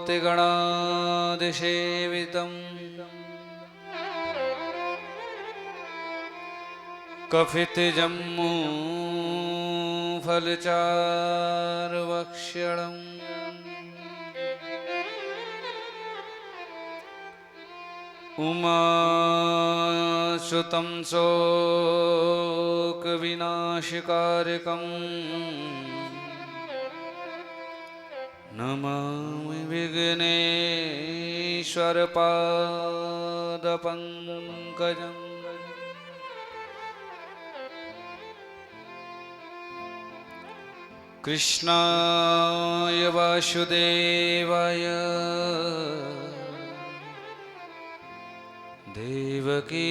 स्तुतिगणादिसेवितम् कफितजम्मू फलचारुभक्षणम् उमासुतं शोकविनाशकारकम् नमामि विघ्नेश्वरपादपङ्कजम् कृष्णाय वासुदेवाय देवकी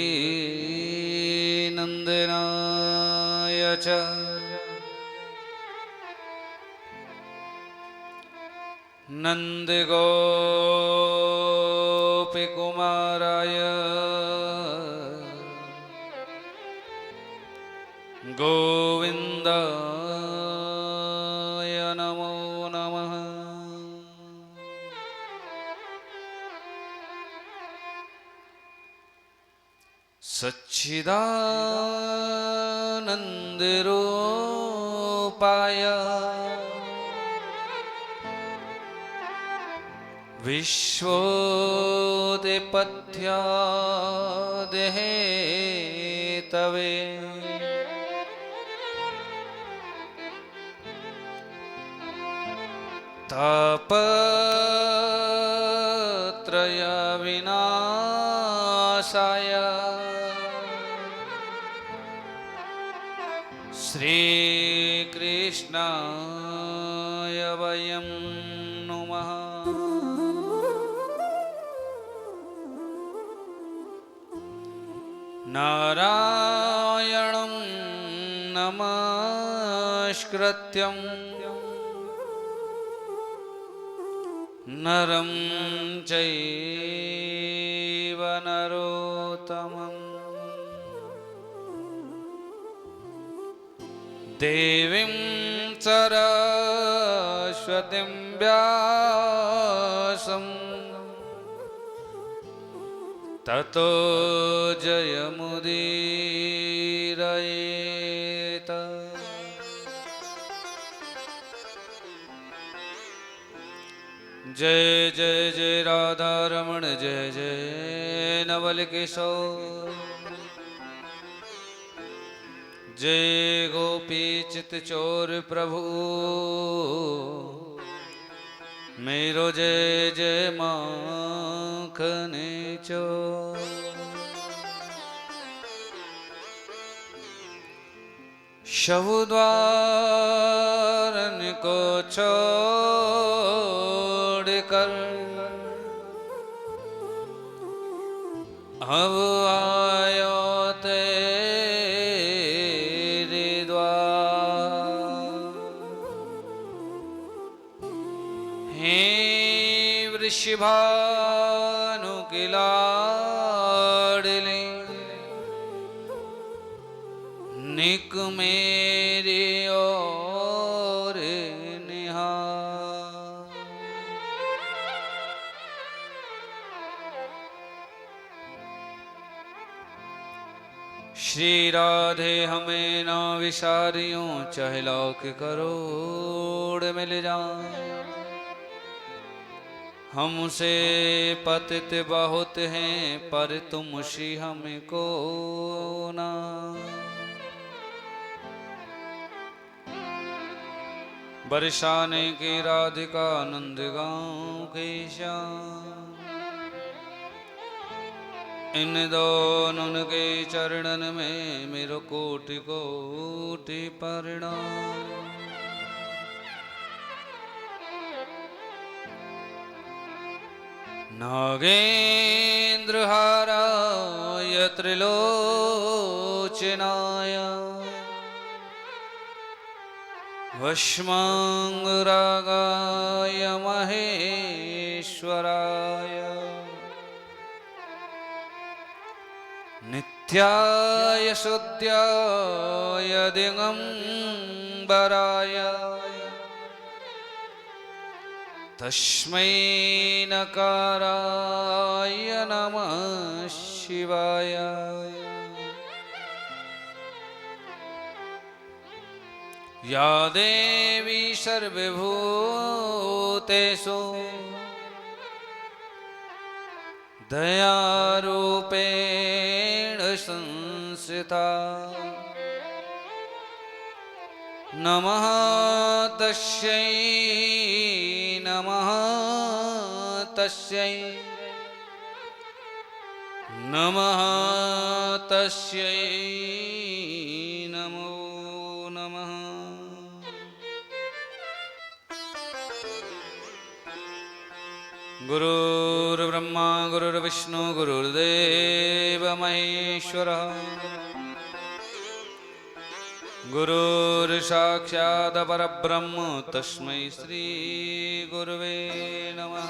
नंदनाय च नन्दगोपकुमाराय गोविन्दाय नमो नमः। सच्चिदानन्दरूपाय विश्वोत्पत्त्यादिहेतवे तापत्रय विनाशाय श्रीकृष्णाय वयं नुमः। नारायणं नमस्कृत्यं नरं चैव नरोत्तमम् देवीं सरस्वतीं व्यासं ततो जयमुदीरयेत। जय जय जय राधा रमण जय जय नवल किशोर जय गोपी चित चोर प्रभु मेरो जय जय माखने चोर। शवद्वारन को छोड़कर अब आयो तेरे द्वार। हे वृषभानु की लाडली निक मेरी ओर निहार। श्री राधे हमें ना विसारियों चाहे लाख करोड़ मिल जाए। हमसे पतित बहुत हैं पर तुम सी हमको ना। बरसाने की राधिका नंद गाँव की श्याम इन दोनों के चरणन में मेरो कोटि कोटि प्रणाम। नागेंद्र हाराय त्रिलोचनाय वश्मांगरागाय महेश्वराय नित्याय शुद्ध्याय दिगंबराय तस्मै नकाराय नमः शिवाय। या देवी सर्वभूतेषु दयारूपेण संस्थिता नमः तस्यै नमः तस्यै नमः तस्यै नमो नमः। गुरुर्ब्रह्मा गुरुर्विष्णु गुरुर्देव महेश्वरः गुरुर्साक्षात् परब्रह्म तस्मै श्री गुरुवे नमः।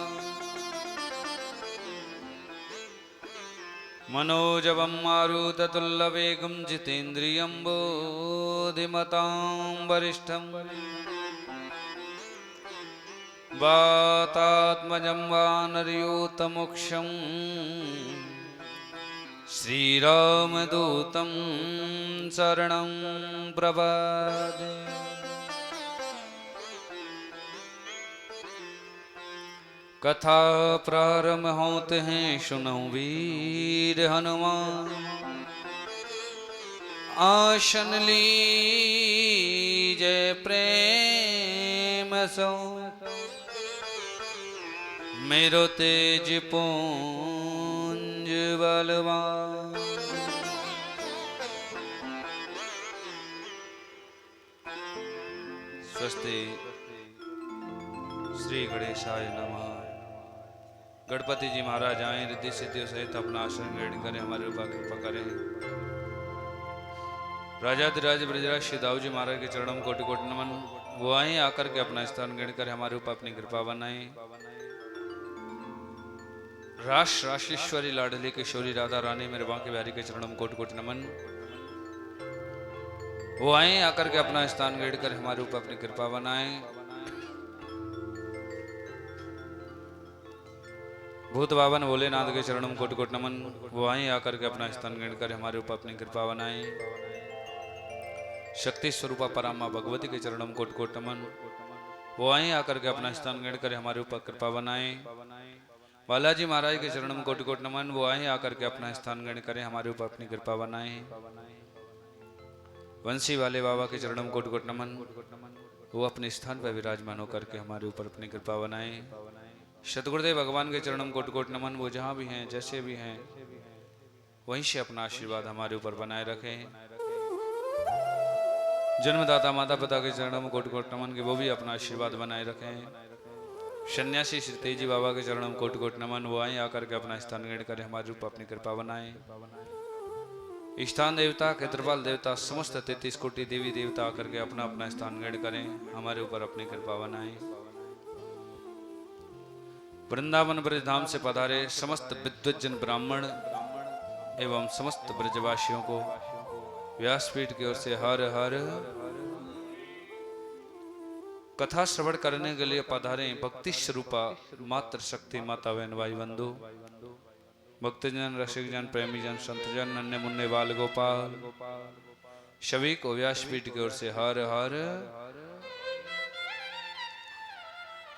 मनोजवं मारुततुल्यवेगं जितेन्द्रियं बुद्धिमतां वरिष्ठं वातात्मजं वानरयूतमोक्षं श्रीरामदूतं शरणं प्रपद्ये। कथा प्रारंभ होते हैं सुनो वीर हनुमान आसन लीजय प्रेम सो मेरो तेज पुंज बलवान। स्वस्ति श्री गणेशाय नमः। गणपति जी महाराज आए रिद्धि सिद्धियों सहित अपना आसन ग्रहण करें, हमारे ऊपर कृपा करें। राजाधिराज ब्रजराज श्री दाऊ जी महाराज के चरणों कोटि कोटि नमन। वो आए आकर के अपना स्थान ग्रहण करें, हमारे ऊपर अपनी कृपा बनाए। राश राशेश्वरी लाडली किशोरी राधा रानी मेरे बांके बिहारी के चरणों कोटि कोटि नमन। वो आए आकर के अपना स्थान ग्रहण करें, हमारे ऊपर अपनी कृपा बनाए। भूत बावन भोलेनाथ के चरणों में कोटि कोटि नमन। वो आए आकर के अपना स्थान ग्रहण करें, हमारे ऊपर अपनी कृपा बनाए। शक्ति स्वरूपा परामा भगवती के चरणों में कोटि कोटि नमन। वो आए आकर के अपना स्थान ग्रहण करें, हमारे ऊपर कृपा बनाए। बालाजी महाराज के चरणों में कोटि कोटि नमन। वो आए आकर के अपना स्थान ग्रहण करें, हमारे ऊपर अपनी कृपा बनाए। वंशी वाले बाबा के चरणों में कोटि कोटि नमन। वो अपने स्थान पर विराजमान होकर के हमारे ऊपर अपनी कृपा बनाए। सतगुरुदेव भगवान के चरणों में कोटि कोटि नमन। वो जहाँ भी हैं जैसे भी हैं वहीं से अपना आशीर्वाद हमारे ऊपर बनाए रखें। जन्मदाता माता पिता के चरणों में कोटि कोटि नमन के वो भी अपना आशीर्वाद बनाए रखें। सन्यासी श्री तेजी बाबा के चरणों में कोटि कोटि नमन। वो आए आकर के अपना स्थान ग्रहण करें, हमारे ऊपर अपनी कृपा बनाए। स्थान देवता क्षेत्रपाल देवता समस्त 33 कोटि देवी देवता आकर के अपना अपना स्थान ग्रहण करें, हमारे ऊपर अपनी कृपा बनाए। वृंदावन ब्रज धाम से पधारे समस्त विद्वज्जन ब्राह्मण एवं समस्त ब्रजवासियों को व्यासपीठ की ओर से हर हर। कथा श्रवण करने के लिए पधारे भक्ति स्वरूपा मात्र शक्ति माता बहन भाई बंधु, भक्तजन रसिकजन प्रेमीजन संतजन नन्हे मुन्ने बाल गोपाल सभी को व्यासपीठ की ओर से हर हर।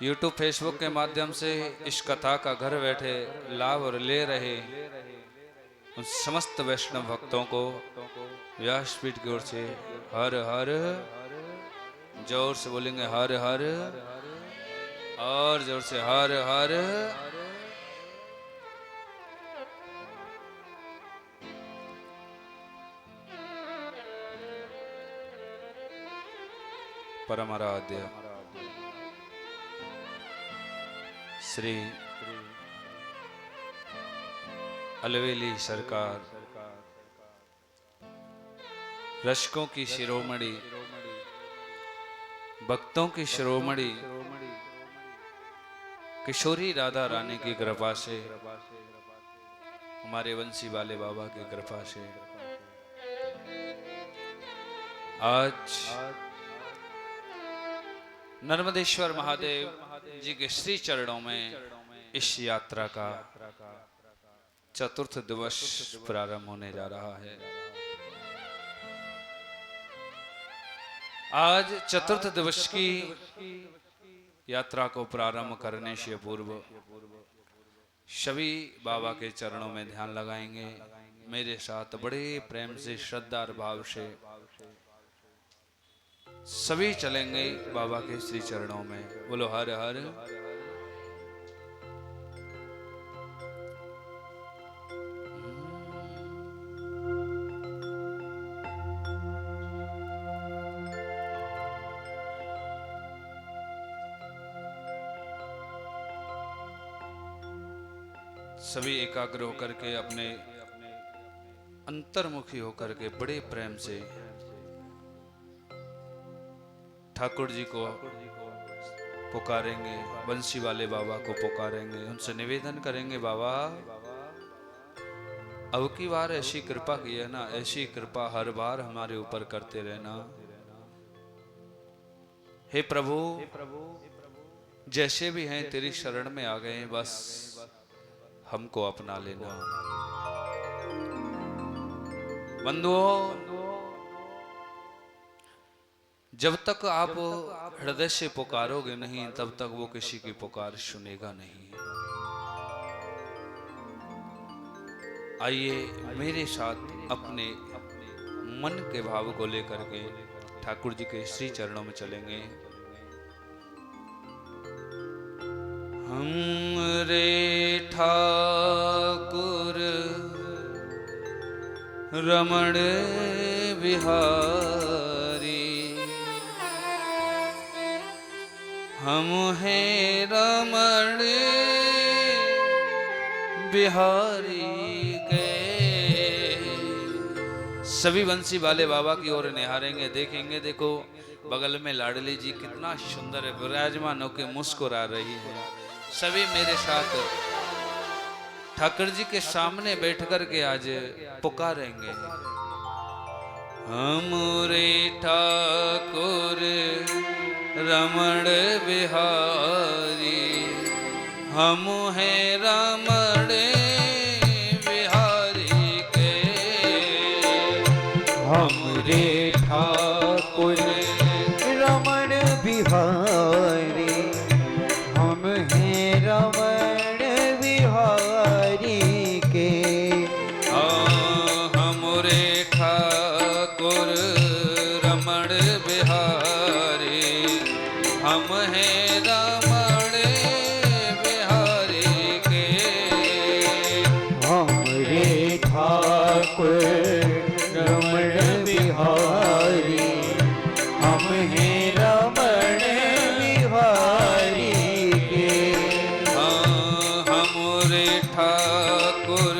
यूट्यूब फेसबुक के माध्यम से इस कथा का घर बैठे लाभ और ले रहे उन समस्त वैष्णव भक्तों को व्यासपीठ की ओर से हर हर। जोर से बोलेंगे हर हर और जोर से हर हर। परम आराध्य श्री अलवेली सरकार रसिकों की शिरोमणि भक्तों की शिरोमणि किशोरी राधा रानी की कृपा से हमारे वंशी वाले बाबा की कृपा से आज नर्मदेश्वर महादेव जी के श्री चरणों में इस यात्रा का चतुर्थ दिवस प्रारंभ होने जा रहा है। आज चतुर्थ दिवस की यात्रा को प्रारंभ करने से पूर्व सभी बाबा के चरणों में ध्यान लगाएंगे। मेरे साथ बड़े प्रेम से, श्रद्धा और भाव से सभी चलेंगे बाबा के श्री चरणों में। बोलो हर हर। सभी एकाग्र होकर के अपने अंतर्मुखी होकर के बड़े प्रेम से ठाकुर जी को पुकारेंगे, बंसी वाले बाबा को पुकारेंगे, उनसे निवेदन करेंगे, बाबा अब की बार ऐसी कृपा की है ना, ऐसी कृपा हर बार हमारे ऊपर करते रहना। हे प्रभु, जैसे भी हैं तेरी शरण में आ गए, बस हमको अपना लेना। बंधुओं, जब तक आप हृदय से पुकारोगे नहीं, तब तक वो किसी की पुकार सुनेगा नहीं। आइए मेरे साथ अपने मन के भाव को लेकर के ठाकुर जी के श्री चरणों में चलेंगे। हमरे ठाकुर रमण बिहारी, हम हैं रमण बिहारी के। सभी बंसी वाले बाबा की ओर निहारेंगे, देखेंगे, देखो बगल में लाडली जी कितना सुंदर है, विराजमान होकर मुस्कुरा रही है। सभी मेरे साथ ठाकुर जी के सामने बैठ कर के आज पुकारेंगे, हमरे ठाकुर रमण बिहारी, हम हैं रमण बिहारी के। हमरे ठाकुर रमण बिहारी, हम हैं रमण बिहारी के। हमरे ठाकुर रमण बिहारी, हम हैं रमण बिहारी के। हमरे ठाकुर रमण बिहारी, हम हैं रमण बिहारी के। हमरे ठाकुर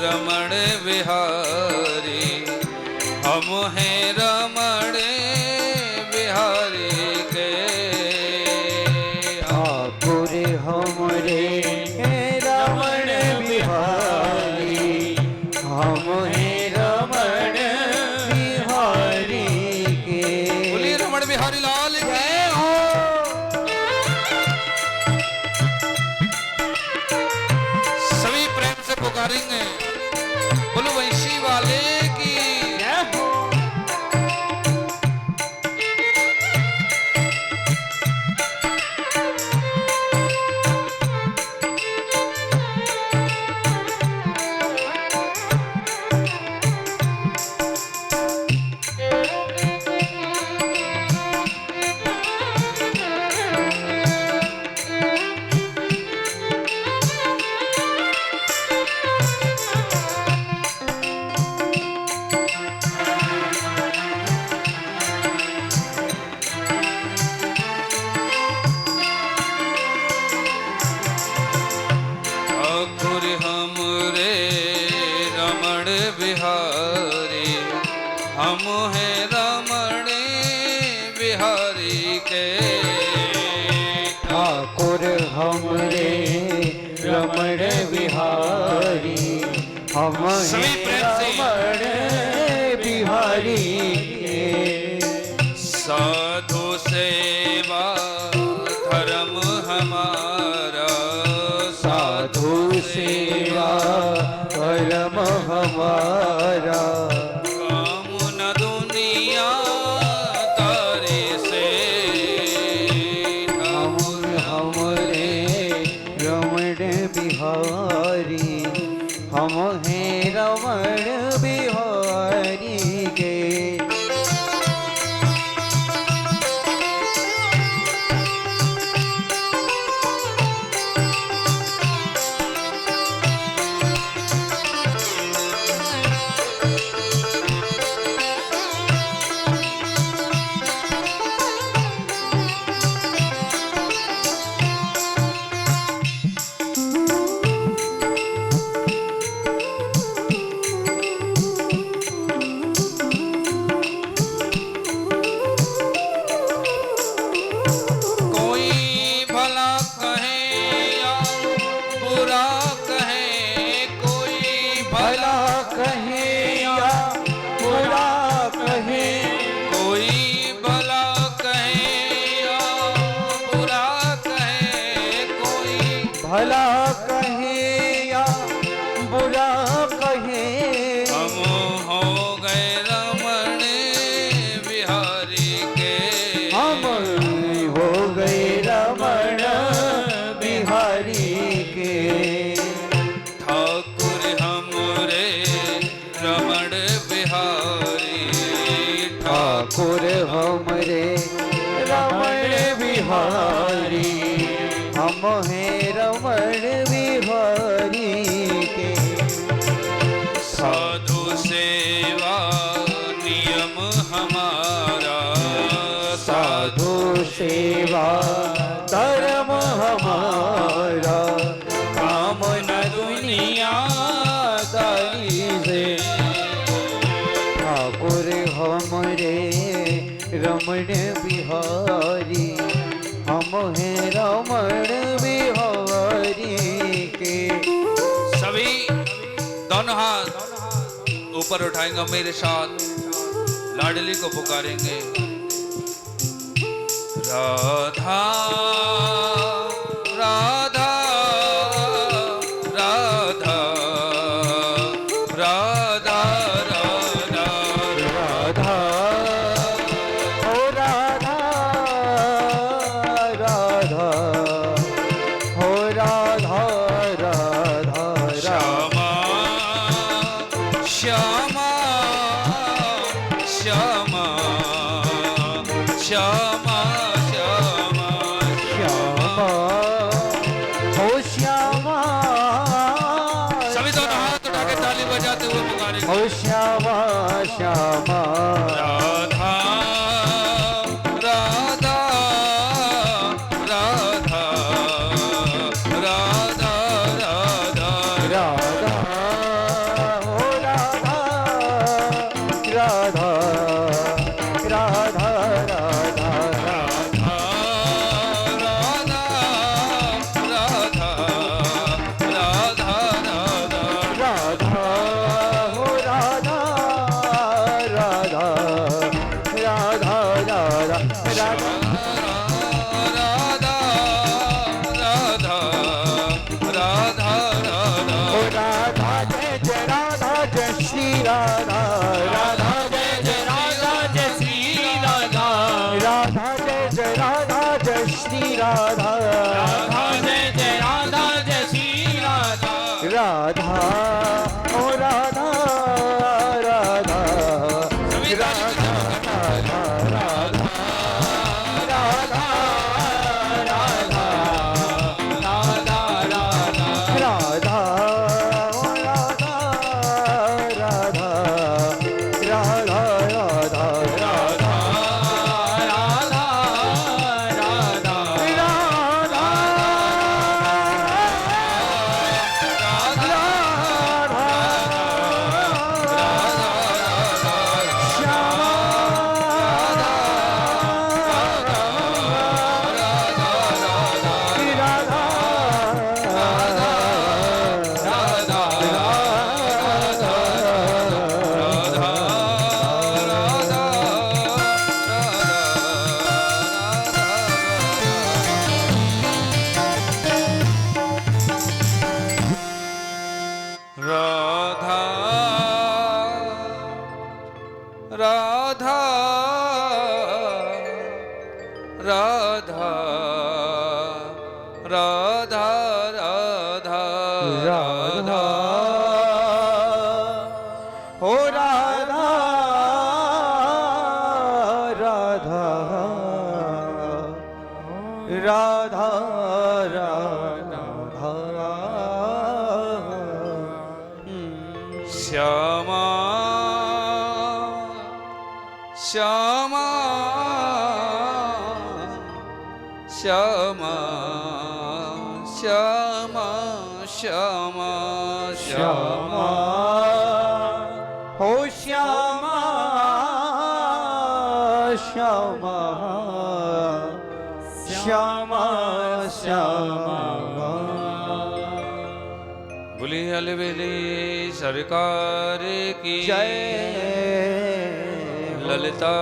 रमण बिहारी, हम हैं रमण बिहारी के। ठाकुर हमरे रमण बिहारी, हम हैं रमण बिहारी के। बोलिए रमण बिहारी लाल की। जय हो। सभी प्रेम से पुकारेंगे, बोलो वंशी वाले की। जय हो। ठाकुर हमरे रमण बिहारी, हम हैं रमण बिहारी के। ठाकुर हमरे रमण बिहारी, हम सभी हैं प्रेम से। रमण बिहारी के। साधु सेवा धर्म हम सेवा कर्म हमारा काम न दुनिया तारे से हमरे रमण बिहारी हम हैं रमण बिहारी के कोई भला कहे या बुरा कहे कोई भला कहे या बुरा कहे कोई भला कहे या बुरा कहे कोई भला कहे या बुरा कहे हम हो गए रमण बिहारी के हम हो गए रमण बिहारी के ठाकुर हमरे रमण बिहारी ठाकुर हमरे रमण बिहारी हम हैं रमण बिहारी के साधु सेवा नियम हमारा साधु सेवा धर्म हमारा काम न दुनिया दारी से ठाकुर हमरे रमण बिहारी हम हैं रमण बिहारी के सभी दोनों हाथ ऊपर उठाएंगे मेरे साथ लाडली को पुकारेंगे राधा राधा राधा राधा राधा राधा ओ राधा राधा हो राधा राधा श्यामा श्यामा श्यामा श्यामा श्यामा श्यामा हो श्यामा सभी दोनों हाथ उठा के ताली बजाते हुए पुकारेंगे हो श्यामा श्यामा राधा राधा राधा राधा राधा राधा हो राधा राधा राधा राधा राधा हो राधा राधा राधा राधा राधा हो राधा जय जय राधा जय श्री राधा राधा जय जय राधा जय श्री राधा राधा जय जय राधा जय श्री राधा राधा जय जय राधा जय श्री राधा राधा ओ राधा राधा राधा राधा राधा राधा राधा राधा ओ राधा राधा राधा राधा राधा राधा राधा राधा राधा हो राधा राधा राधा राधा श्यामा श्यामा श्यामा श्यामा श्यामा श्यामा हो श्यामा श्यामा श्यामा श्यामा बोली अलबेली सरकार की जय ललिता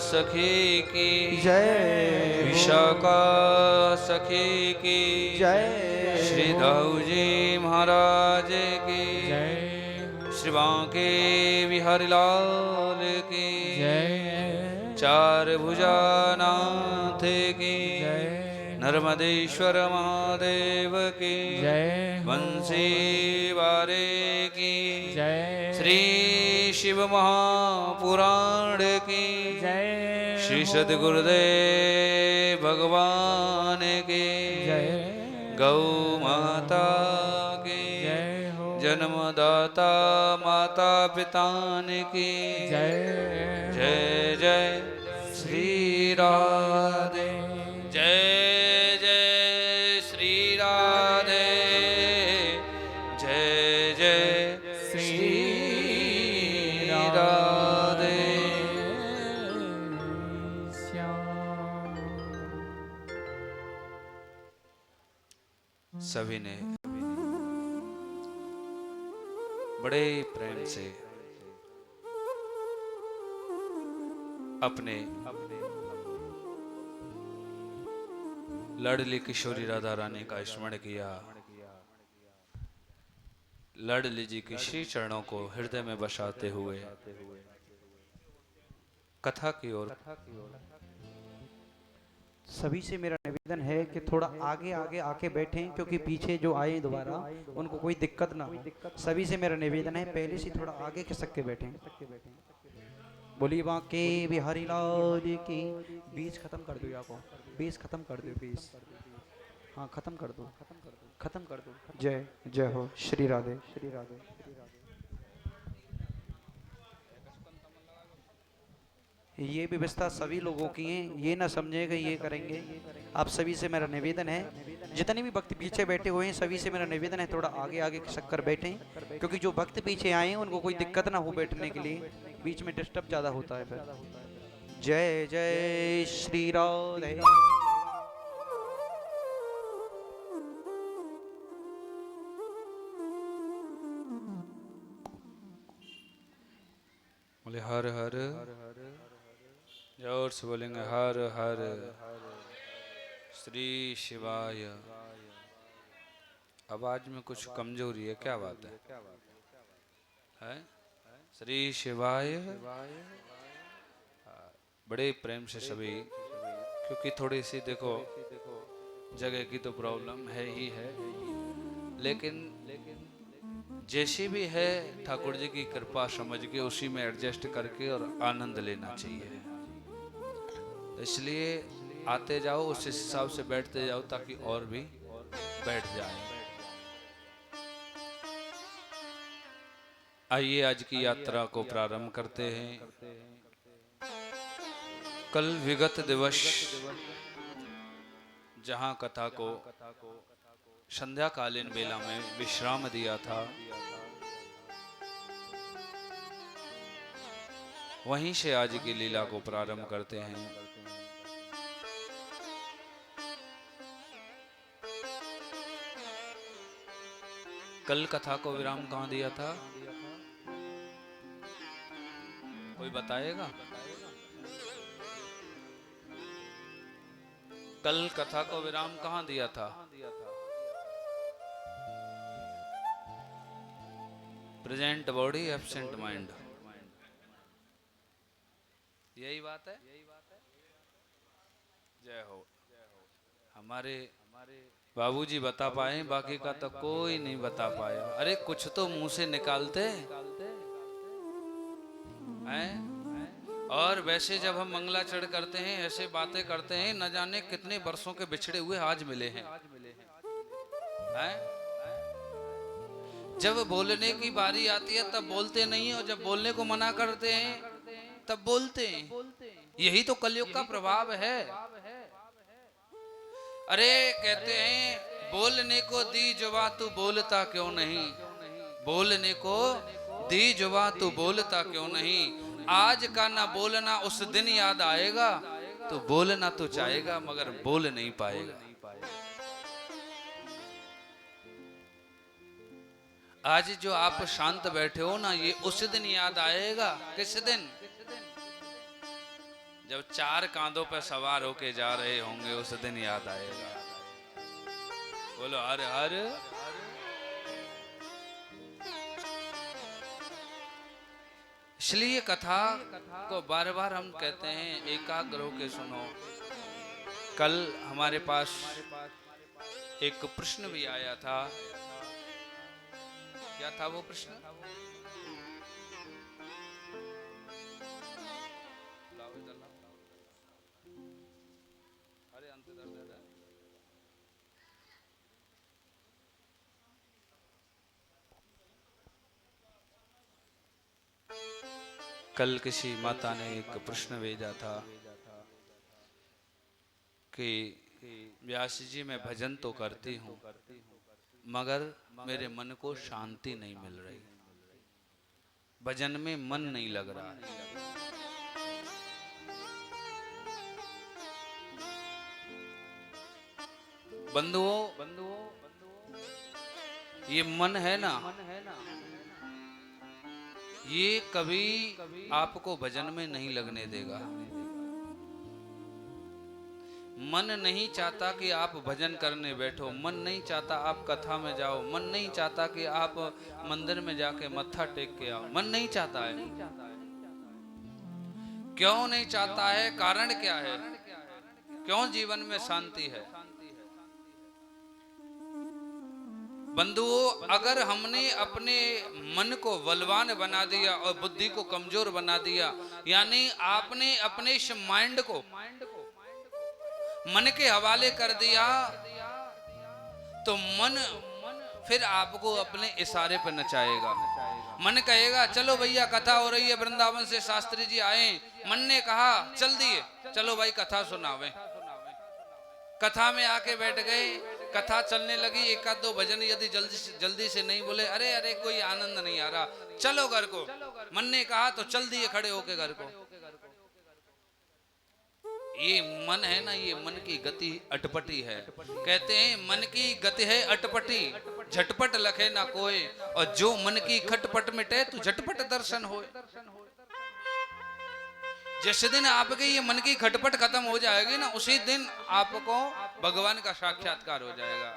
सखी की जय विशाखा सखी की जय श्री दाऊ जी महाराज की श्री बांके बिहारी लाल की चार भुजा नाथ की नर्मदेश्वर महादेव की बंसी वारे की श्री शिव महापुराण की श्री सद्गुरुदेव भगवान की गौ माता की जन्मदाता माता पितान की जय जय श्री राधे जय जय श्री राधे जय जय श्री राधे सभी ने बड़े प्रेम से अपने लाडली किशोरी राधा रानी का स्मरण किया। लाडली जी के श्री चरणों को हृदय में बसाते हुए कथा की ओर सभी से मेरा निवेदन है कि थोड़ा आगे आगे आके बैठें, क्योंकि पीछे जो आए दोबारा उनको कोई दिक्कत ना हो। सभी से मेरा निवेदन है पहले से थोड़ा आगे खिसक के बैठें। बोलिए बांके बिहारी लाल की। बीज खत्म कर दो या को, बीज खत्म कर दो, बीज हाँ खत्म कर दो, खत्म कर दो। जय जय हो श्री राधे श्री राधे। ये व्यवस्था सभी लोगों की है, ये ना समझे कि ये करेंगे। आप सभी से मेरा निवेदन है, जितने भी भक्त पीछे बैठे हुए हैं सभी से मेरा निवेदन है थोड़ा आगे आगे खिसक कर बैठें, क्योंकि जो भक्त पीछे आए हैं उनको कोई दिक्कत ना हो बैठने के लिए, बीच में डिस्टर्ब ज़्यादा होता है फिर। जय जय श्री राधे। बोले हर हर जोर से बोलेंगे हर हर श्री शिवाय। आवाज में कुछ कमजोरी है, क्या बात है? श्री शिवाय। बड़े प्रेम से सभी, क्योंकि थोड़ी सी देखो जगह की तो प्रॉब्लम है ही है, लेकिन जैसी भी है ठाकुर जी की कृपा समझ के उसी में एडजस्ट करके और आनंद लेना चाहिए। इसलिए आते जाओ उस हिसाब से बैठते जाओ ताकि और भी बैठ जाए। आइए आज की यात्रा को प्रारंभ करते हैं। कल विगत दिवस जहां कथा को संध्याकालीन बेला में विश्राम दिया था, वहीं से आज की लीला को प्रारंभ करते हैं। कल कथा को विराम कहां दिया था, कोई बताएगा? कल कथा को विराम कहां दिया था? प्रेजेंट बॉडी एब्सेंट माइंड, यही बात है। जय हो। हमारे बाबूजी बता पाए, बाकी का तो कोई नहीं बता पाया। अरे कुछ तो मुंह से निकालते हैं। और वैसे जब हम मंगलाचरण करते हैं, ऐसे बातें करते हैं, न जाने कितने वर्षों के बिछड़े हुए आज मिले हैं। जब बोलने की बारी आती है तब बोलते नहीं है, और जब बोलने को मना करते हैं तब बोलते हैं। यही तो कलयुग का प्रभाव है। अरे कहते हैं बोलने को दी जुबां तू बोलता क्यों नहीं, बोलने को दी जुबां तू बोलता क्यों नहीं। आज का ना बोलना उस दिन याद आएगा, तो बोलना तो चाहेगा मगर बोल नहीं पाएगा। आज जो आप शांत बैठे हो ना, ये उस दिन याद आएगा। किस दिन? जब चार कांधों पर सवार होके जा रहे होंगे, उस दिन याद आएगा। बोलो हर हर। इसलिए कथा को बार बार हम कहते हैं एकाग्र होके सुनो। कल हमारे पास एक प्रश्न भी आया था। क्या था वो प्रश्न? अरे अंत दर्द है। कल किसी माता ने एक प्रश्न भेजा था कि व्यास जी मैं भजन तो करती हूँ मगर मेरे मन को शांति नहीं मिल रही, भजन में मन नहीं लग रहा है। बंधुओं, ये मन है ना, ये कभी आपको भजन में नहीं लगने देगा। मन नहीं चाहता कि आप भजन करने बैठो, मन नहीं चाहता आप कथा में जाओ, मन नहीं चाहता कि आप मंदिर में जाके मत्था टेक के आओ, मन नहीं चाहता है। क्यों नहीं चाहता है? कारण क्या है? क्यों जीवन में शांति है? बंधुओं, अगर हमने अपने मन को बलवान बना दिया और बुद्धि को कमजोर बना दिया, यानी आपने अपने इस माइंड को मन के हवाले कर दिया, तो मन फिर आपको अपने इशारे पर नचाएगा। मन कहेगा चलो भैया कथा हो रही है, वृंदावन से शास्त्री जी आए, मन ने कहा चल दिए, चलो भाई कथा सुनावे। कथा में आके बैठ गए, कथा चलने लगी, एक आध दो भजन यदि जल्दी से नहीं बोले, अरे अरे कोई आनंद नहीं आ रहा, चलो घर को। मन ने कहा तो चल दिए खड़े होके घर को। ये मन है ना, ये मन की गति अटपटी है। कहते हैं मन की गति है अटपटी, झटपट लखे ना कोई, और जो मन की खटपट मिटे तो झटपट दर्शन होए। जिस दिन आपके ये मन की खटपट खत्म हो जाएगी ना, उसी दिन आपको भगवान का साक्षात्कार हो जाएगा।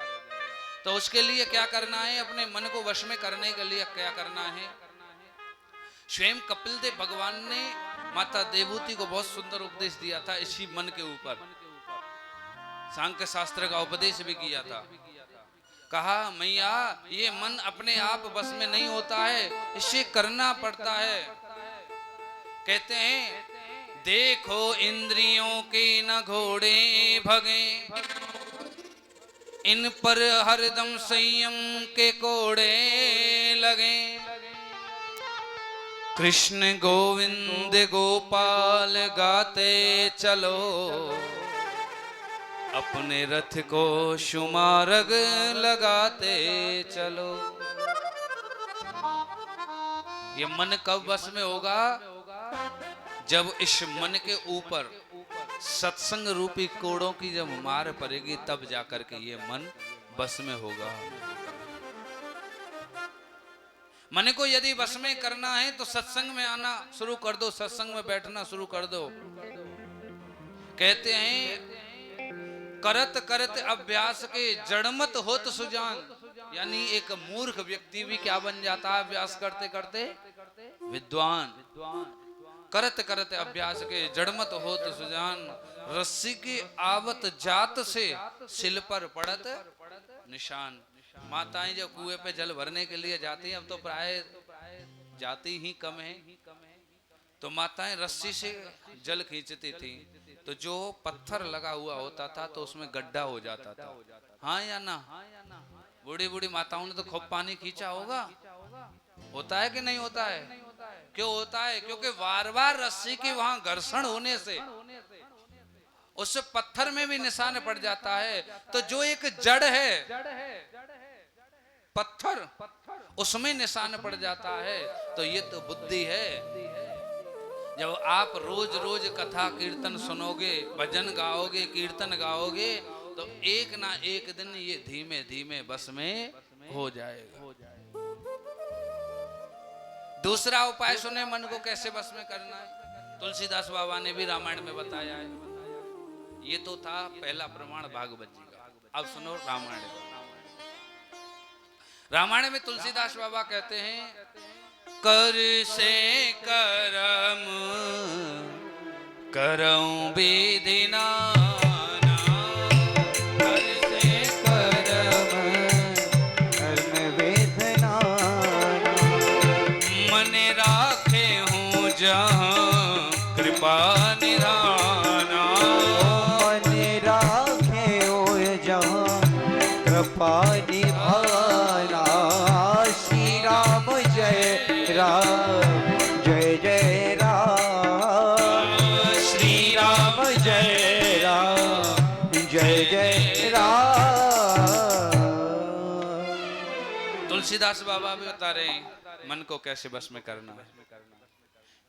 तो उसके लिए क्या करना है? अपने मन को वश में करने के लिए क्या करना है? स्वयं कपिल देव भगवान ने माता देवहूति को बहुत सुंदर उपदेश दिया था इसी मन के ऊपर। सांख्य शास्त्र का उपदेश भी किया था। कहा मैया ये मन अपने आप बस में नहीं होता है, इसे करना पड़ता है। कहते हैं देखो इंद्रियों के न घोड़े भगे, इन पर हरदम संयम के कोड़े लगे। कृष्ण गोविंद गोपाल गाते चलो, अपने रथ को शुमारग लगाते चलो। ये मन कब वश में होगा? जब इस मन के ऊपर सत्संग रूपी कोड़ों की जब मार पड़ेगी, तब जाकर के ये मन बस में होगा। मन को यदि वश में करना है तो सत्संग में आना शुरू कर दो, सत्संग में बैठना शुरू कर दो। कहते हैं करत करत अभ्यास के जड़मत होत सुजान, यानी एक मूर्ख व्यक्ति भी क्या बन जाता है अभ्यास करते करते? विद्वान। करत करत अभ्यास के जड़मत होत सुजान, रस्सी की आवत जात से सिल पर पड़त निशान। माताएं जब कुएं पे जल भरने के लिए जाती हैं, अब तो प्राय जाती ही कम है, तो माताएं रस्सी से जल खींचती थी, तो जो पत्थर लगा हुआ होता था तो उसमें गड्ढा हो जाता था। हाँ या ना? बूढ़ी बूढ़ी माताओं ने तो खूब पानी खींचा होगा, होता है कि नहीं होता है? क्यों होता है? क्योंकि बार बार रस्सी की वहां घर्षण होने से उस पत्थर में भी निशान पड़ जाता है। तो जो एक जड़ है पत्थर, उसमें निशान पड़ जाता है। तो ये तो बुद्धि है। जब आप रोज रोज कथा कीर्तन सुनोगे, भजन गाओगे, कीर्तन गाओगे, तो एक ना एक दिन ये धीमे धीमे बस में हो जाएगा। दूसरा उपाय सुने, मन को कैसे बस में करना है। तुलसीदास बाबा ने भी रामायण में बताया है। ये तो था पहला प्रमाण भागवत जी का। अब सुनो रामायण। रामायण में तुलसीदास बाबा कहते हैं, कर से करम करऊं विधि नाना, कर से करम कर्म वेदना मन राखे हूँ जहाँ कृपा निधाना। मन राखे हो जहाँ कृपा निभाना। श्री राम जय राम जय जय राम। श्री राम जय राम जय जय राम। तुलसीदास बाबा भी बता रहे हैं मन को कैसे बस में करना है।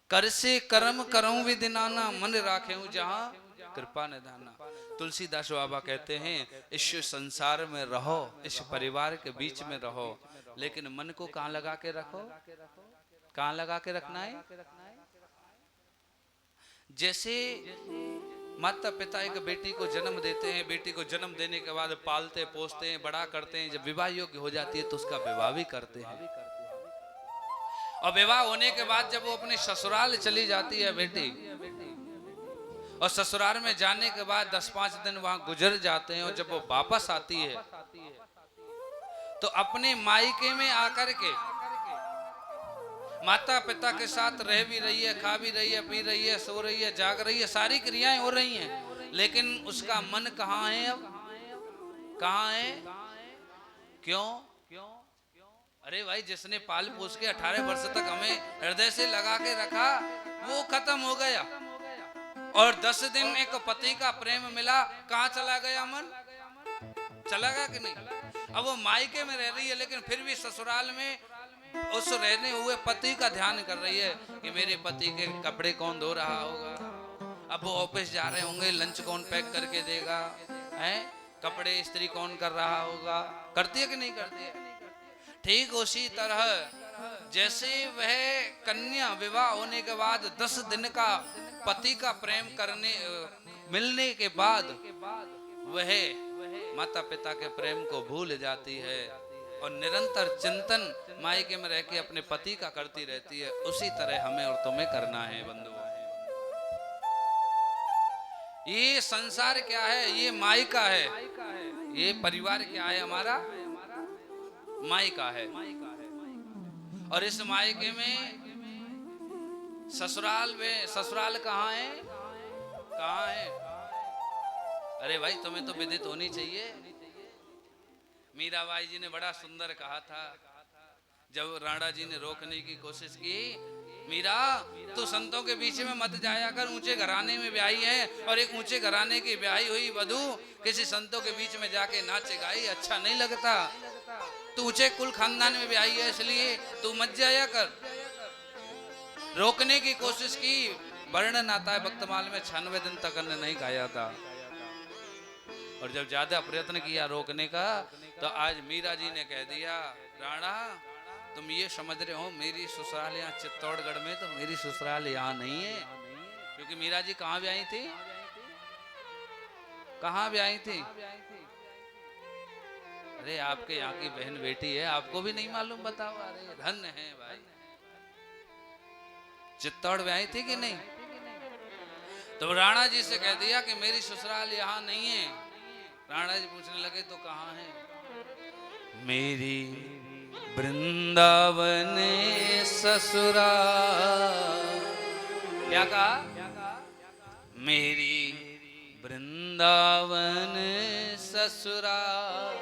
कर से कर्म करऊं विधि नाना, मन राखे हूं जहां कृपा निधाना। तुलसीदास बाबा कहते हैं, इस संसार में रहो, इस परिवार के बीच में रहो, लेकिन मन को कहां लगा के रखो? कहां लगा के रखना है? जैसे माता पिता एक बेटी को जन्म देते हैं, बेटी को जन्म देने के बाद पालते पोसते हैं, बड़ा करते हैं, जब विवाह योग्य हो जाती है तो उसका विवाह भी करते हैं। और विवाह होने के बाद जब वो अपने ससुराल चली जाती है बेटी, और ससुराल में जाने के बाद 10-5 दिन वहां गुजर जाते हैं, और जब वो वापस आती है तो अपने मायके में आकर के माता पिता के साथ रह भी रही है, खा भी रही है, पी रही है, सो रही है, जाग रही है, सारी क्रियाएं हो रही हैं, लेकिन उसका मन कहाँ है? अब कहाँ है? क्यों? अरे भाई, जिसने पाल पोस के 18 वर्ष तक हमें हृदय से लगा के रखा, वो खत्म हो गया। और 10 दिन एक पति का प्रेम मिला, कहाँ चला गया मन? चला गया कि नहीं? अब वो मायके में रह रही है, लेकिन फिर भी ससुराल में उस रहने हुए पति का ध्यान कर रही है कि मेरे पति के कपड़े कौन धो रहा होगा, अब वो ऑफिस जा रहे होंगे, लंच कौन पैक करके देगा, हैं? कपड़े इस्त्री कौन कर रहा होगा? करती है कि नहीं करती है? ठीक उसी तरह जैसे वह कन्या विवाह होने के बाद 10 दिन का पति का प्रेम करने मिलने के बाद वह माता पिता के प्रेम को भूल जाती है और निरंतर चिंतन मायके में रह के अपने पति का करती रहती है, उसी तरह हमें और तुम्हें करना है बंधुओं। ये संसार क्या है? ये मायका है। ये परिवार क्या है? हमारा मायका है। और इस मायके में ससुराल कहाँ है? कहाँ है? अरे भाई, तुम्हें तो विदित होनी चाहिए। मीराबाई जी ने बड़ा सुंदर कहा था, जब राणा जी ने रोकने की कोशिश की, मीरा तू संतों के बीच में मत जाया कर, ऊंचे घराने में ब्याही है, और एक ऊंचे घराने की ब्याही हुई वधू किसी संतों के बीच में जाके नाचे गाई, अच्छा नहीं लगता। तू ऊंचे कुल खानदान में ब्याही है, इसलिए तू मत जाया कर। रोकने की कोशिश की, वर्णन आता है भक्तमाल में 96 दिन तक अन्न नहीं खाया था। और जब ज्यादा प्रयत्न किया रोकने का, तो आज मीरा जी ने कह दिया, राणा तुम ये समझ रहे हो मेरी ससुराल यहाँ चित्तौड़गढ़ में, तो मेरी ससुराल यहाँ नहीं है। क्योंकि मीरा जी कहाँ ब्याही थी? कहाँ ब्याही थी? अरे आपके यहाँ की बहन बेटी है, आपको भी नहीं मालूम? बताओ। अरे धन्य है भाई, चित्तौड़ में आई थी कि नहीं? तो राणा जी से कह दिया कि मेरी ससुराल यहाँ नहीं है। राणा जी पूछने लगे तो कहाँ है? मेरी वृंदावन ससुराल। क्या कहा? मेरी वृंदावन ससुराल,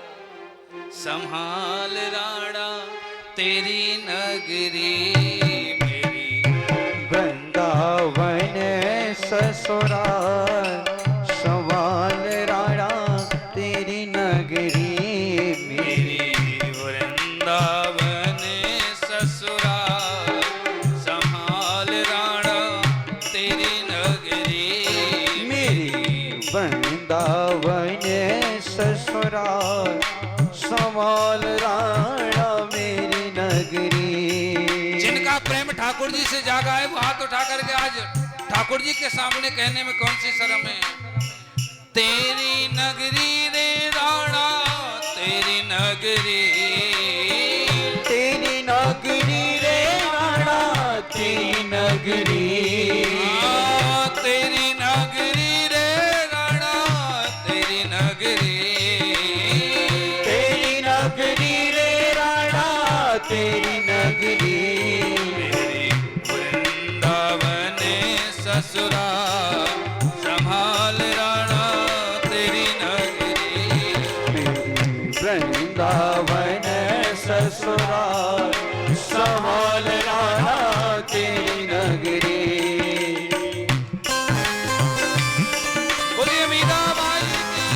संभाल राणा तेरी नगरी। मेरी वृंदावन ससुराल, संभाल राणा तेरी नगरी। मेरी वृंदावन ससुराल, संभाल राणा तेरी नगरी। मेरी वृंदावन ससुराल, संभाल राणा मेरी नगरी। जिनका प्रेम ठाकुर जी से जागा है वो हाथ उठा करके आज ठाकुर जी के सामने कहने में कौन सी शर्म है? तेरी नगरी रे राणा तेरी नगरी, तेरी नगरी रे राणा तेरी नगरी। तेरी नगरी रे राणा तेरी नगरी। तेरी नगरी रे राणा तेरी नगरी। मेरी वृंदावन ससुराल, संभाल राणा तेरी नगरी। मेरी वृंदावन ससुराल, संभाल राणा तेरी नगरी। बोलिए मीरा बाई की।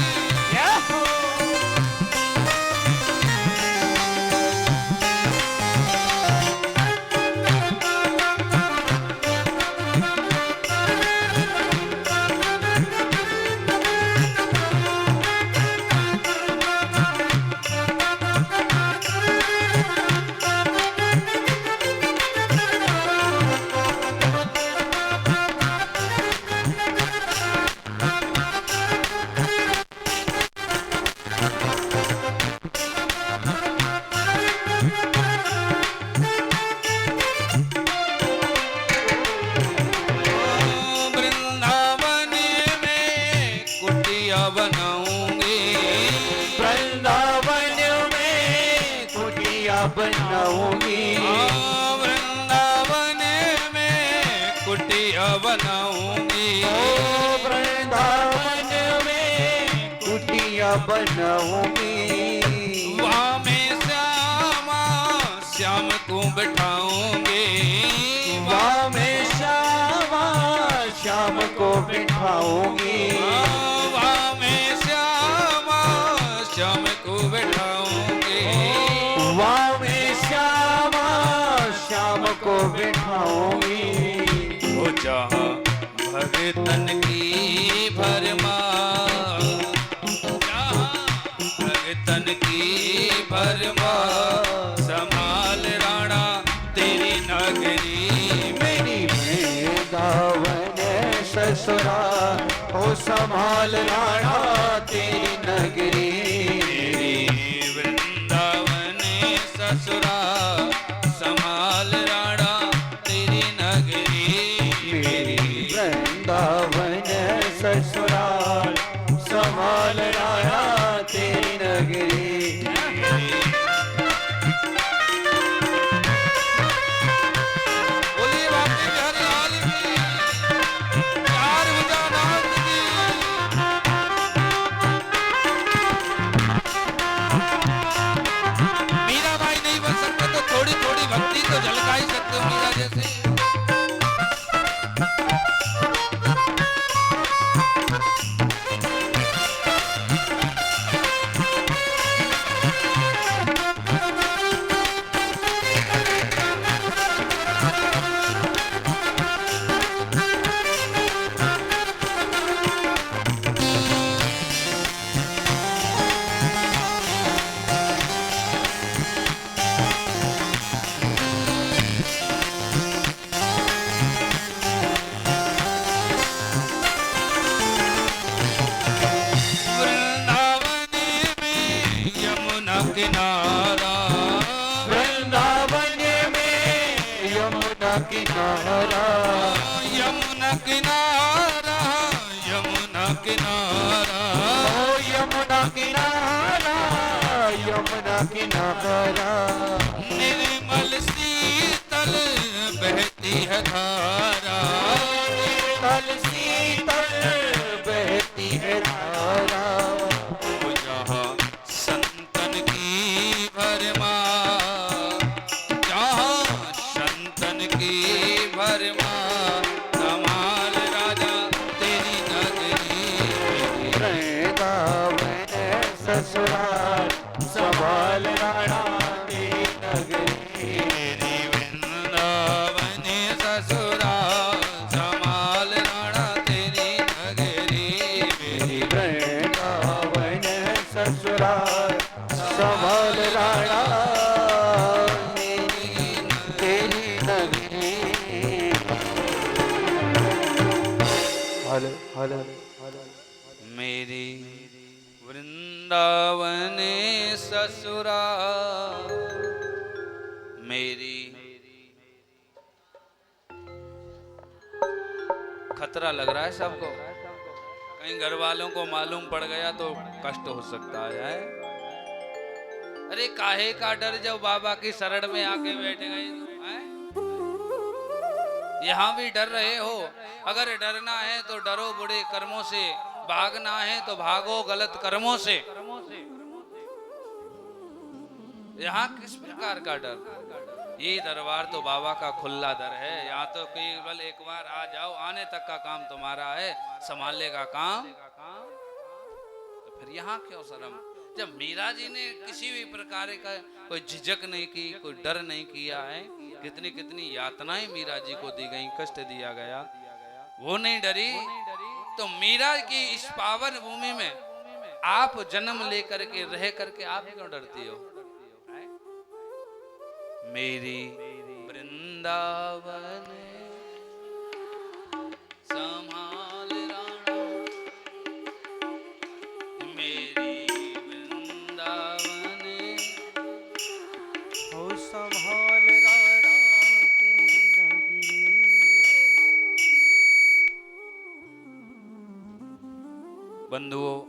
वृंदावन में कुटिया बनाऊंगी। वृंदावन में कुटिया बनाऊंगी। वृंदावन में कुटिया बनाऊंगी। वृंदावन में कुटिया बनाऊंगी। वहाँ में श्यामा श्याम को बिठाऊंगी। वहाँ में श्यामा श्याम को बिठाऊंगी। वहाँ में श्यामा श्याम को बिठाऊंगी। वहाँ में श्यामा श्याम को बिठाऊंगी। वो जहाँ भगतन की भरमार, जहाँ भगतन की भरमार, संभाल राणा तेरी नगरी। मेरी वृंदावन ससुराल, ओ संभाल राणा तेरी नगरी। मेरी वृंदावन ससुराल, संभाल राणा तेरी नगरी। मेरी वृंदावन ससुराल, संभाल राणा तेरी नगरी। बोलिए बापू बिहारी लाल की, चार भुजानाथ की। मीराबाई नहीं बन सकते तो थोड़ी थोड़ी भक्ति तो झलका ही सकते हो मीरा जैसे। किनारा, यमुना किनारा, यमुना किनारा, ओ यमुना किनारा, यमुना किनारा, निर्मल शीतल बहती है धारा, शीतल शीतल बहती है धारा, वो जहाँ संतन की भरमार, जहाँ संतन की भरमार, कमाल राजा तेरी नगरी, वृंदावन ससुराल संभाल राणा तेरी नगरी, तेरी वृंदावन ससुराल संभाल राणा तेरी नगरी, मेरी वृंदावन ससुराल संभाल राणा तेरी नगरी। हलो हलो मेरी वृंदावन ससुराल, मेरी खतरा लग रहा है सबको, कहीं घर वालों को मालूम पड़ गया तो कष्ट हो सकता है। अरे काहे का डर जब बाबा की शरण में आके बैठ गए हैं? यहाँ भी डर रहे हो, अगर डरना है तो डरो बुरे कर्मों से, भागना है तो भागो गलत कर्मों से। यहाँ किस प्रकार का डर? ये दरबार तो बाबा का खुला दर है, यहाँ तो केवल एक बार आ जाओ, आने तक का काम तुम्हारा है, संभालने का काम। तो फिर यहाँ क्यों शर्म? जब मीरा जी ने किसी भी प्रकार का कोई झिझक नहीं की, कोई डर नहीं किया है, कितनी कितनी यातनाएं मीरा जी को दी गई, कष्ट दिया गया, वो नहीं डरी, तो मीरा की इस पावन भूमि में आप जन्म लेकर के रह करके आप क्यों डरती हो? मेरी वृंदावन संभाल राणा, मेरी वृंदावन ओ संभाल राणा तेरी नगरी। बंधुओं,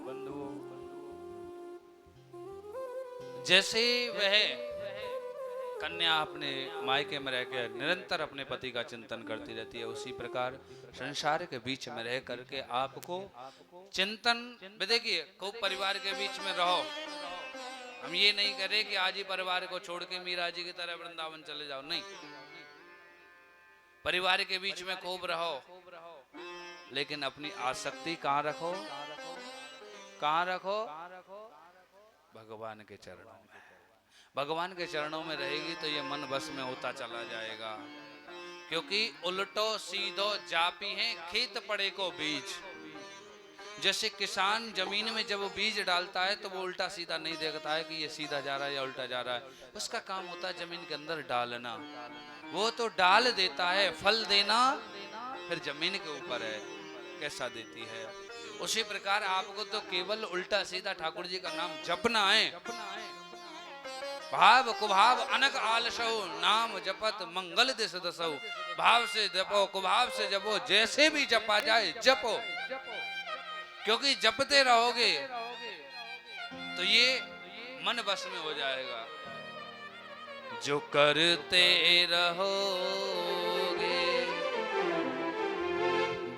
जैसे वह कन्या अपने मायके में रहकर निरंतर अपने पति का चिंतन करती रहती है, उसी प्रकार संसार के बीच में रह करके आपको चिंतन, देखिए खूब परिवार के बीच में रहो, हम ये नहीं करें कि आज ही परिवार को छोड़ के मीरा जी की तरह वृंदावन चले जाओ, नहीं, परिवार के बीच में खूब रहो, लेकिन अपनी आसक्ति कहाँ रखो? कहाँ रखो? भगवान के चरणों में। भगवान के चरणों में रहेगी तो ये मन बस में होता चला जाएगा, क्योंकि उल्टो सीधो जापी है खेत पड़े को बीज। जैसे किसान जमीन में जब वो बीज डालता है तो वो उल्टा सीधा नहीं देखता है कि ये सीधा जा रहा है या उल्टा जा रहा है, उसका काम होता है जमीन के अंदर डालना, वो तो डाल देता है, फल देना फिर जमीन के ऊपर है कैसा देती है। उसी प्रकार आपको तो केवल उल्टा सीधा ठाकुर जी का नाम जपना है, भाव कुभाव अनक आलसो नाम जपत मंगल दिस दसो, भाव से जपो कुभाव से जपो, जैसे भी जपा जाए जपो, क्योंकि जपते रहोगे तो ये मन बस में हो जाएगा। जो करते रहोगे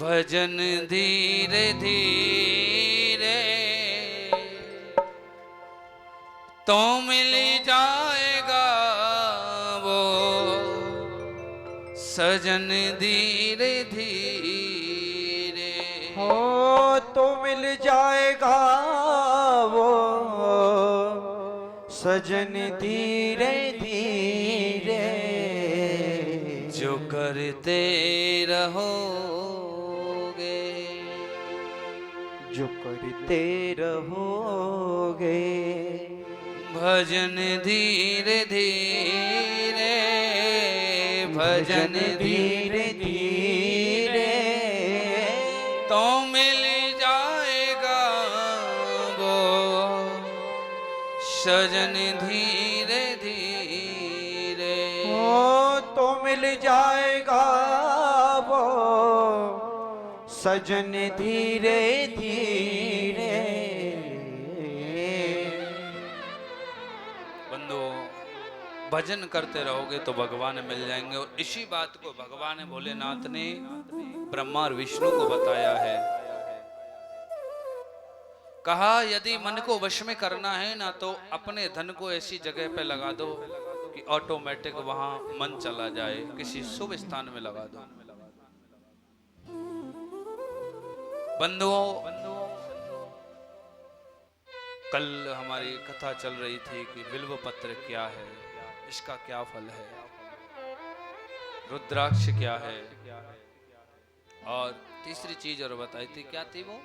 भजन धीरे धीरे तो मिल जाएगा वो सजन धीरे धीरे। हो तो मिल जाएगा वो सजन धीरे धीरे, जो करते रहोगे, जो करते रहोगे भजन धीरे धीरे, भजन धीरे धीरे तो मिल जाएगा वो सजन धीरे धीरे। हो तो मिल जाएगा वो सजन धीरे धीरे। बंधुओं, भजन करते रहोगे तो भगवान मिल जाएंगे। और इसी बात को भगवान भोलेनाथ ने ब्रह्मा और विष्णु को बताया है। कहा यदि मन को वश में करना है ना तो अपने धन को ऐसी जगह पे लगा दो कि ऑटोमेटिक वहां मन चला जाए। किसी शुभ स्थान में लगा दो। बंधुओं, कल हमारी कथा चल रही थी कि बिल्व पत्र क्या है, इसका क्या फल है, रुद्राक्ष क्या है, और तीसरी चीज और बताई थी। क्या थी वो?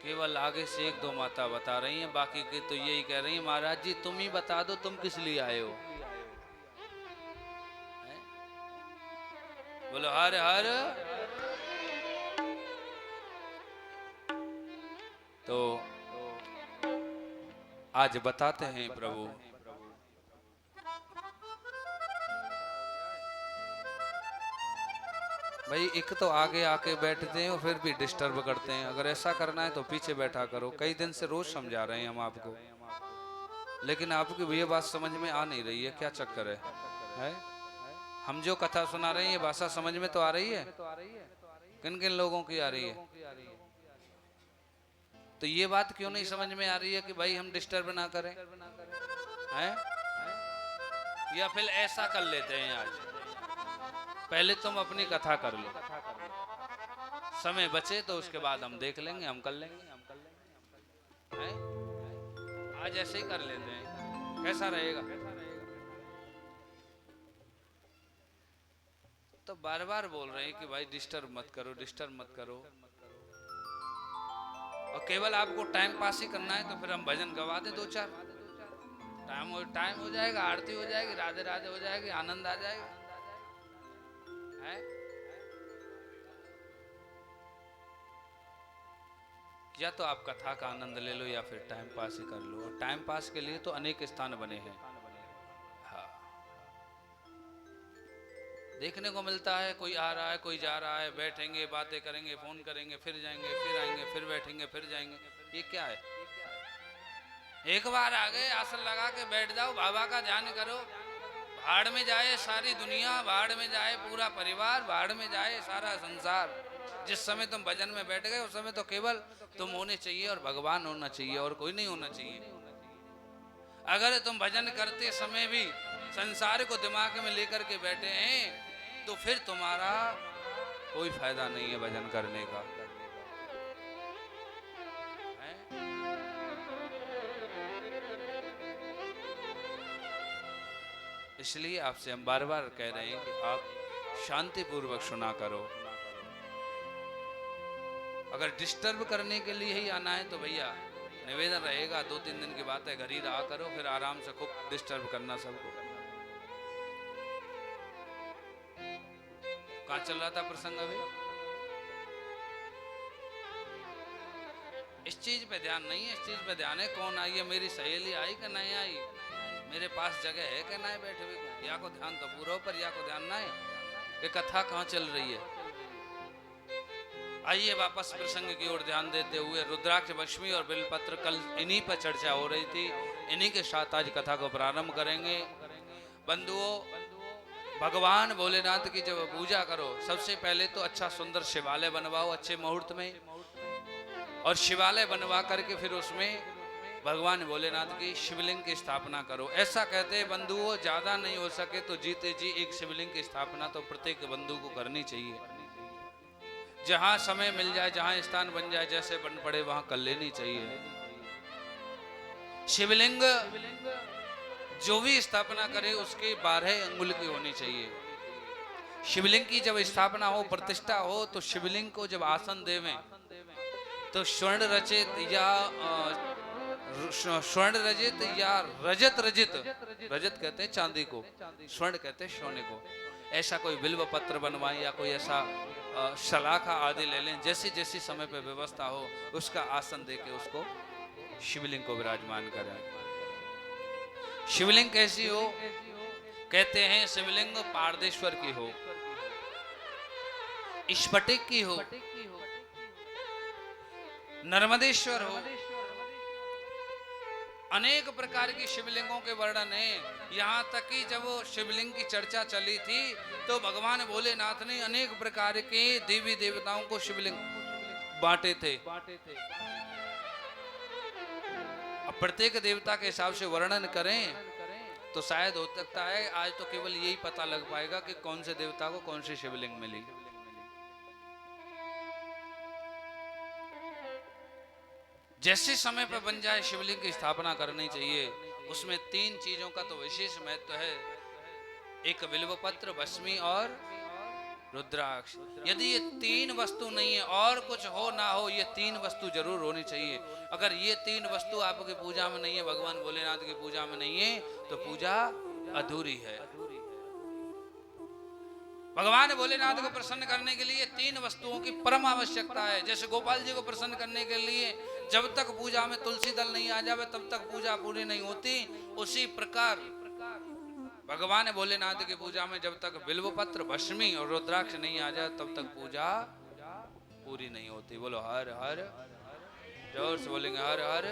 केवल आगे से एक दो माता बता रही हैं, बाकी की तो यही कह रही हैं महाराज जी तुम ही बता दो तुम किस लिए आए हो। बोलो हर हर। तो आज बताते हैं प्रभु। भाई एक तो आगे आके बैठते हैं और फिर भी डिस्टर्ब करते हैं। अगर ऐसा करना है तो पीछे बैठा करो। कई दिन से रोज समझा रहे हैं हम आपको, लेकिन आपकी ये बात समझ में आ नहीं रही है। क्या चक्कर है? हम जो कथा सुना रहे हैं ये भाषा समझ में तो आ रही है? किन किन लोगों की आ रही है? तो ये बात क्यों नहीं समझ में आ रही है कि भाई हम डिस्टर्ब ना करें? हैं? या फिर ऐसा कर लेते हैं आज, पहले तुम अपनी कथा कर लो, समय बचे तो उसके बाद हम देख लेंगे, हम कर लेंगे। हैं? आज ऐसे ही कर लेते हैं, कैसा रहेगा? तो बार बार बोल रहे हैं कि भाई डिस्टर्ब मत करो, डिस्टर्ब मत करो। और केवल आपको टाइम पास ही करना है तो फिर हम भजन गवा दें दो चार। टाइम हो जाएगा, आरती हो जाएगी, राधे राधे हो जाएगी, आनंद आ जाएगा। है? या तो आप कथा का आनंद ले लो या फिर टाइम पास ही कर लो। और टाइम पास के लिए तो अनेक स्थान बने हैं। हाँ, देखने को मिलता है, कोई आ रहा है, कोई जा रहा है, बैठेंगे, बातें करेंगे, फोन करेंगे, फिर जाएंगे, फिर आएंगे, फिर बैठेंगे, फिर जाएंगे। ये क्या है? एक बार आ गए, आसन लगा के बैठ जाओ, बाबा का ध्यान करो। भाड़ में जाए सारी दुनिया, भाड़ में जाए पूरा परिवार, भाड़ में जाए सारा संसार। जिस समय तुम भजन में बैठ गए उस समय तो केवल तुम होने चाहिए और भगवान होना चाहिए, और कोई नहीं होना चाहिए। अगर तुम भजन करते समय भी संसार को दिमाग में लेकर के बैठे हैं तो फिर तुम्हारा कोई फायदा नहीं है भजन करने का। इसलिए आपसे हम बार बार कह रहे हैं कि आप शांति पूर्वक सुना करो। अगर डिस्टर्ब करने के लिए ही आना है तो भैया निवेदन रहेगा, 2-3 दिन की बात है, घर ही रहा करो, फिर आराम से खूब डिस्टर्ब करना सबको। कहाँ चल रहा था प्रसंग अभी? इस चीज पे ध्यान नहीं है, इस चीज पे ध्यान है कौन आई है, मेरी सहेली आई कि नहीं आई, मेरे पास जगह है कि नहीं बैठे हुए। या को ध्यान तो पूरा पर, या को ध्यान नहीं। ये कथा कहाँ चल रही है? आइए वापस प्रसंग की ओर ध्यान देते हुए। रुद्राक्ष, भस्मी और बिलपत्र, कल इन्हीं पर चर्चा हो रही थी, इन्हीं के साथ आज कथा को प्रारंभ करेंगे। बंधुओं, भगवान भोलेनाथ की जब पूजा करो, सबसे पहले तो अच्छा सुंदर शिवालय बनवाओ अच्छे मुहूर्त में, और शिवालय बनवा करके फिर उसमें भगवान भोलेनाथ की शिवलिंग की स्थापना करो। ऐसा कहते हैं बंधुओं, ज्यादा नहीं हो सके तो जीते जी एक शिवलिंग की स्थापना तो प्रत्येक बंधु को करनी चाहिए। जहां समय मिल जाए, जहां स्थान बन जाए, जैसे बन पड़े वहां कर लेनी चाहिए। शिवलिंग जो भी स्थापना करे उसके 12 अंगुल की होनी चाहिए। शिवलिंग की जब स्थापना हो, प्रतिष्ठा हो, तो शिवलिंग को जब आसन देवें तो स्वर्ण रचित या रजत रजित, रजत कहते हैं चांदी को, स्वर्ण कहते हैं सोने को। ऐसा कोई बिल्व पत्र बनवाएं या कोई ऐसा शलाखा आदि ले लें, जैसी जैसी समय पे व्यवस्था हो उसका आसन देके उसको शिवलिंग को विराजमान करें। शिवलिंग कैसी हो? कहते हैं शिवलिंग पारदेश्वर की हो, स्फटिक की हो, नर्मदेश्वर हो। अनेक प्रकार की शिवलिंगों के वर्णन है। यहाँ तक कि जब वो शिवलिंग की चर्चा चली थी तो भगवान भोलेनाथ ने अनेक प्रकार के देवी देवताओं को शिवलिंग बांटे थे। अब प्रत्येक देवता के हिसाब से वर्णन करें तो शायद हो सकता है आज तो केवल यही पता लग पाएगा कि कौन से देवता को कौन सी शिवलिंग मिली। जैसे समय पर बन जाए शिवलिंग की स्थापना करनी चाहिए। उसमें 3 चीजों का तो विशेष महत्व है। एक बिल्वपत्र, भस्मी और रुद्राक्ष। यदि ये 3 वस्तु नहीं है और कुछ हो ना हो, ये 3 वस्तु जरूर होनी चाहिए। अगर ये 3 वस्तु आपकी पूजा में नहीं है, भगवान भोलेनाथ की पूजा में नहीं है, तो पूजा अधूरी है। भगवान भोलेनाथ को प्रसन्न करने के लिए 3 वस्तुओं की परम आवश्यकता है। जैसे गोपाल जी को प्रसन्न करने के लिए जब तक पूजा में तुलसी दल नहीं आ जावे तब तक पूजा पूरी नहीं होती, उसी प्रकार भगवान भोलेनाथ की पूजा में जब तक बिल्वपत्र, भस्मी और रुद्राक्ष नहीं आ जाए तब तक पूजा पूरी नहीं होती। बोलो हर हर, जोर से बोलेंगे हर हर।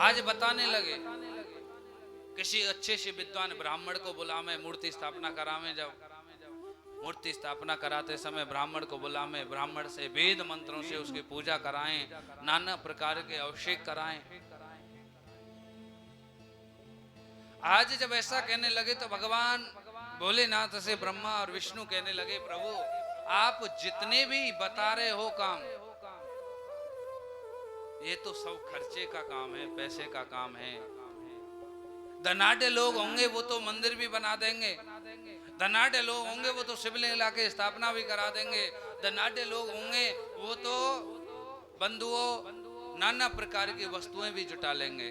आज बताने लगे किसी अच्छे से विद्वान ब्राह्मण को बुलावे, मूर्ति स्थापना करावे। जब मूर्ति स्थापना कराते समय ब्राह्मण को बुलावे, ब्राह्मण से वेद मंत्रों से उसकी पूजा कराएं, नाना प्रकार के अभिषेक कराएं। आज जब ऐसा कहने लगे तो भगवान भोलेनाथ से ब्रह्मा और विष्णु कहने लगे, प्रभु आप जितने भी बता रहे हो काम, ये तो सब खर्चे का काम है, पैसे का काम है। धनाढ़ लोग होंगे वो तो मंदिर भी बना देंगे, धनाढ़ लोग होंगे वो तो शिवलिंग लाके स्थापना भी करा देंगे, धनाढ़ लोग होंगे वो तो बंधुओं नाना प्रकार की वस्तुएं भी जुटा लेंगे।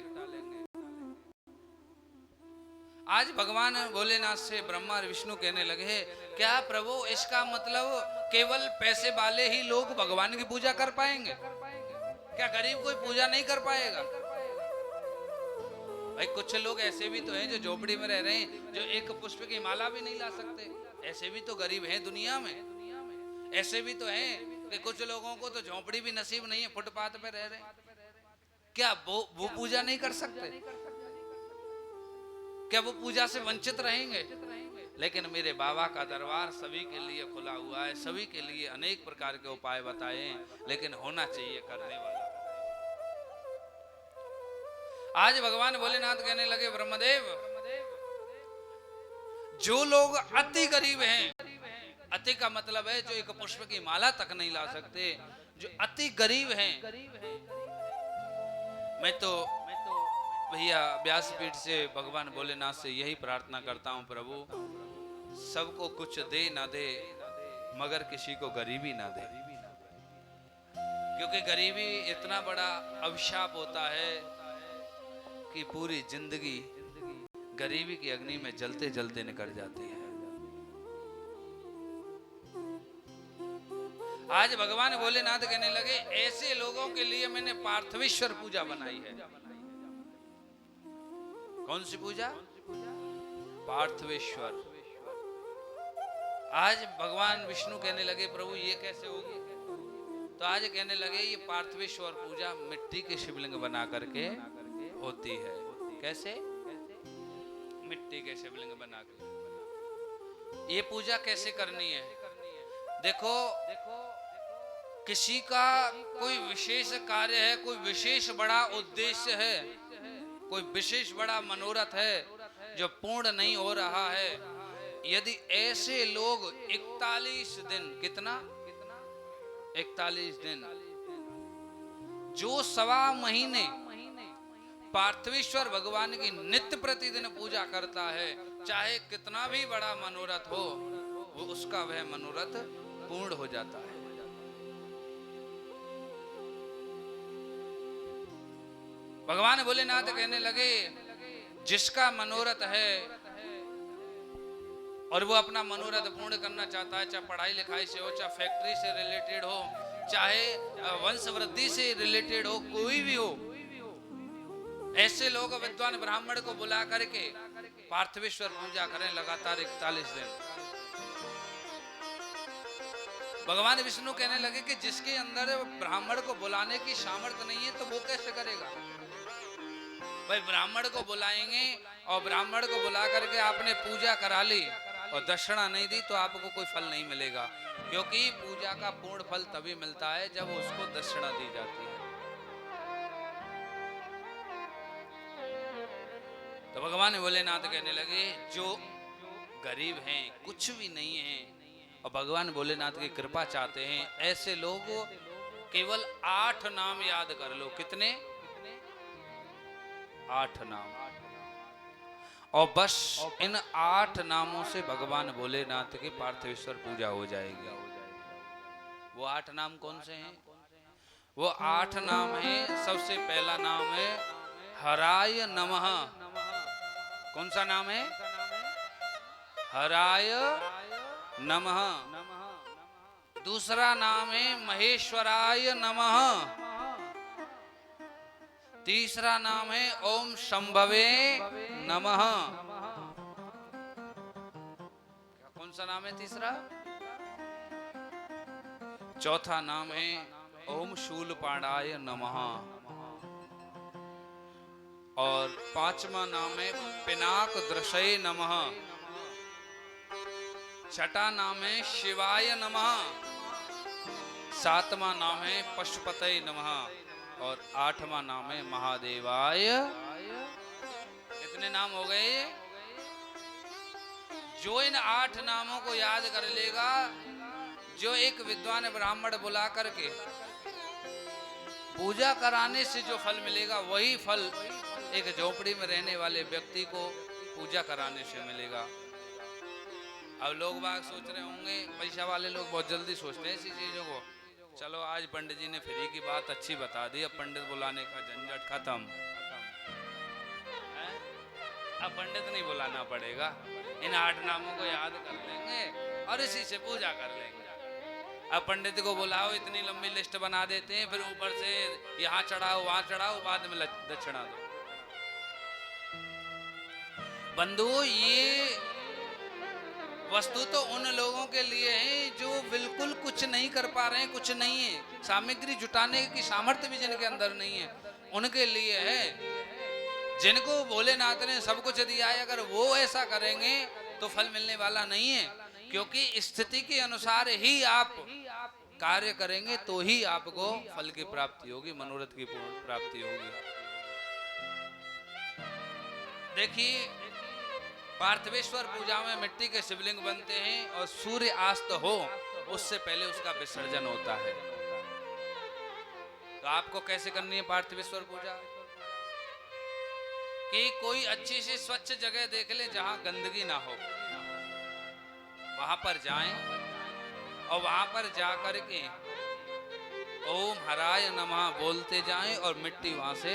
आज भगवान भोलेनाथ से ब्रह्मा और विष्णु कहने लगे, क्या प्रभु इसका मतलब केवल पैसे वाले ही लोग भगवान की पूजा कर पाएंगे? क्या गरीब कोई पूजा नहीं कर पाएगा? भाई कुछ लोग ऐसे भी तो हैं जो झोपड़ी में रह रहे हैं, जो एक पुष्प की माला भी नहीं ला सकते। ऐसे भी तो गरीब हैं दुनिया में। ऐसे भी तो हैं कि कुछ लोगों को तो झोपड़ी भी नसीब नहीं है, फुटपाथ पे रह रहे हैं। क्या वो पूजा नहीं कर सकते? क्या वो पूजा से वंचित रहेंगे? लेकिन मेरे बाबा का दरबार सभी के लिए खुला हुआ है, सभी के लिए अनेक प्रकार के उपाय बताए हैं, लेकिन होना चाहिए करने वाला। आज भगवान भोलेनाथ कहने लगे, ब्रह्मदेव जो लोग अति गरीब हैं, अति का मतलब है जो एक पुष्प की माला तक नहीं ला सकते, जो अति गरीब हैं, मैं तो भैया व्यासपीठ से भगवान भोलेनाथ से यही प्रार्थना करता हूं, प्रभु सबको कुछ दे ना दे मगर किसी को गरीबी ना दे। क्योंकि गरीबी इतना बड़ा अभिशाप होता है कि पूरी जिंदगी गरीबी की अग्नि में जलते जलते निकल जाती है। आज भगवान भोलेनाथ कहने लगे, ऐसे लोगों के लिए मैंने पार्थिवेश्वर पूजा बनाई है। कौन सी पूजा? पार्थिवेश्वर। आज भगवान विष्णु कहने लगे, प्रभु ये कैसे होगी? तो आज कहने लगे, ये पार्थिवेश्वर पूजा मिट्टी के शिवलिंग बना करके होती है। कैसे? मिट्टी के शिवलिंग बना के। ये पूजा कैसे करनी है? देखो, किसी का कोई विशेष कार्य है, कोई विशेष बड़ा उद्देश्य है, कोई विशेष बड़ा मनोरथ है जो पूर्ण नहीं हो रहा है। यदि ऐसे लोग 41 दिन, कितना? 41 दिन, जो 1.25 महीने पार्थिवेश्वर भगवान की नित्य प्रतिदिन पूजा करता है, चाहे कितना भी बड़ा मनोरथ हो, वो उसका वह मनोरथ पूर्ण हो जाता है। भगवान भोलेनाथ कहने लगे, जिसका मनोरथ है और वो अपना मनोरथ पूर्ण करना चाहता है, चाहे पढ़ाई लिखाई से हो, चाहे फैक्ट्री से रिलेटेड हो, चाहे वंश वृद्धि से रिलेटेड हो, कोई भी हो, ऐसे लोग विद्वान ब्राह्मण को बुला करके पार्थिवेश्वर पूजा करें लगातार 41 दिन। भगवान विष्णु कहने लगे कि जिसके अंदर ब्राह्मण को बुलाने की सामर्थ्य नहीं है तो वो कैसे करेगा। भाई ब्राह्मण को बुलाएंगे और ब्राह्मण को बुला करके आपने पूजा करा ली और दक्षिणा नहीं दी तो आपको कोई फल नहीं मिलेगा, क्योंकि पूजा का पूर्ण फल तभी मिलता है जब उसको दक्षिणा दी जाती है। तो भगवान भोलेनाथ कहने लगे जो गरीब हैं, कुछ भी नहीं है और भगवान भोलेनाथ की कृपा चाहते हैं, ऐसे लोग केवल 8 नाम याद कर लो। कितने? 8 नाम। और बस इन 8 नामों से भगवान भोलेनाथ की पार्थिवेश्वर पूजा हो जाएगी। वो 8 नाम कौन से हैं? वो 8 नाम हैं। सबसे पहला नाम है हराय नमः। कौन सा नाम है? हराय नमः। दूसरा नाम है महेश्वराय नमः। तीसरा नाम है ओम शंभवे नमः। कौन सा नाम है तीसरा? चौथा नाम है ओम शूलपाणाय नमः। और 5वां नाम है पिनाक दृशय नमः। छठा नाम है शिवाय नमः। 7वां नाम है पशुपतये नमः। और 8वां नाम है महादेवाय। कितने नाम हो गए? जो इन 8 नामों को याद कर लेगा, जो एक विद्वान ब्राह्मण बुला करके पूजा कराने से जो फल मिलेगा, वही फल एक झोपड़ी में रहने वाले व्यक्ति को पूजा कराने से मिलेगा। अब लोग बाग सोच रहे होंगे, पैसा वाले लोग बहुत जल्दी सोचते हैं ऐसी चीजों को, चलो आज पंडित जी ने फ्री की बात अच्छी बता दी, अब पंडित बुलाने का झंझट खत्म। अब पंडित नहीं बुलाना पड़ेगा, इन 8 नामों को याद कर लेंगे और इसी से पूजा कर लेंगे। अब पंडित को बुलाओ, इतनी लंबी लिस्ट बना देते हैं, फिर ऊपर से यहाँ चढ़ाओ वहां चढ़ाओ, बाद में दक्षिणा दो। बंधु, ये वस्तु तो उन लोगों के लिए है जो बिल्कुल कुछ नहीं कर पा रहे हैं, कुछ नहीं है, सामग्री जुटाने की सामर्थ्य भी जिनके अंदर नहीं है, उनके लिए है। जिनको भोलेनाथ ने सब कुछ दिया है, अगर वो ऐसा करेंगे तो फल मिलने वाला नहीं है, क्योंकि स्थिति के अनुसार ही आप कार्य करेंगे तो ही आपको फल की प्राप्ति होगी, मनोरथ की प्राप्ति होगी। देखिए, पार्थिवेश्वर पूजा में मिट्टी के शिवलिंग बनते हैं और सूर्य अस्त हो उससे पहले उसका विसर्जन होता है। तो आपको कैसे करनी है पार्थिवेश्वर पूजा? कि कोई अच्छी सी स्वच्छ जगह देख ले जहां गंदगी ना हो, वहां पर जाएं और वहां पर जा करके ओम हराय नमः बोलते जाएं और मिट्टी वहां से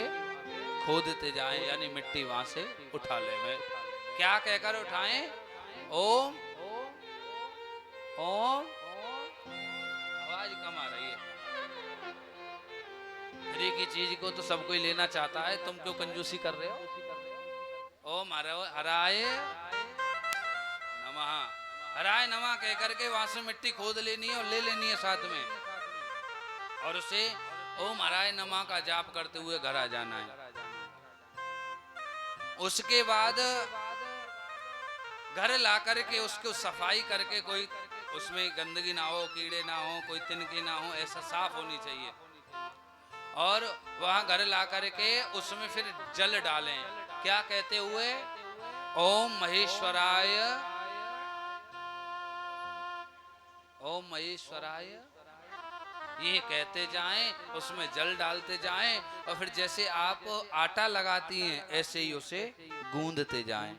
खोदते जाएं, यानी मिट्टी वहां से उठा ले। क्या कहकर उठाएं? ओम ओम। आवाज कम आ रही है। फ्री की चीज को तो सब कोई लेना चाहता है, तुम क्यों कंजूसी कर रहे हो? ओम हराय नमः, हराय नमः कह करके वहां से मिट्टी खोद लेनी है और ले लेनी है साथ में, और उसे ओम हराय नमः का जाप करते हुए घर आ जाना है। उसके बाद घर ला करके उसको सफाई करके, कोई उसमें गंदगी ना हो, कीड़े ना हो, कोई तिनके ना हो, ऐसा साफ होनी चाहिए। और वहां घर ला करके उसमें फिर जल डालें। क्या कहते हुए? ओम महेश्वराय, ओम महेश्वराय ये कहते जाएं, उसमें जल डालते जाएं, और फिर जैसे आप आटा लगाती हैं ऐसे ही उसे गूंदते जाएं।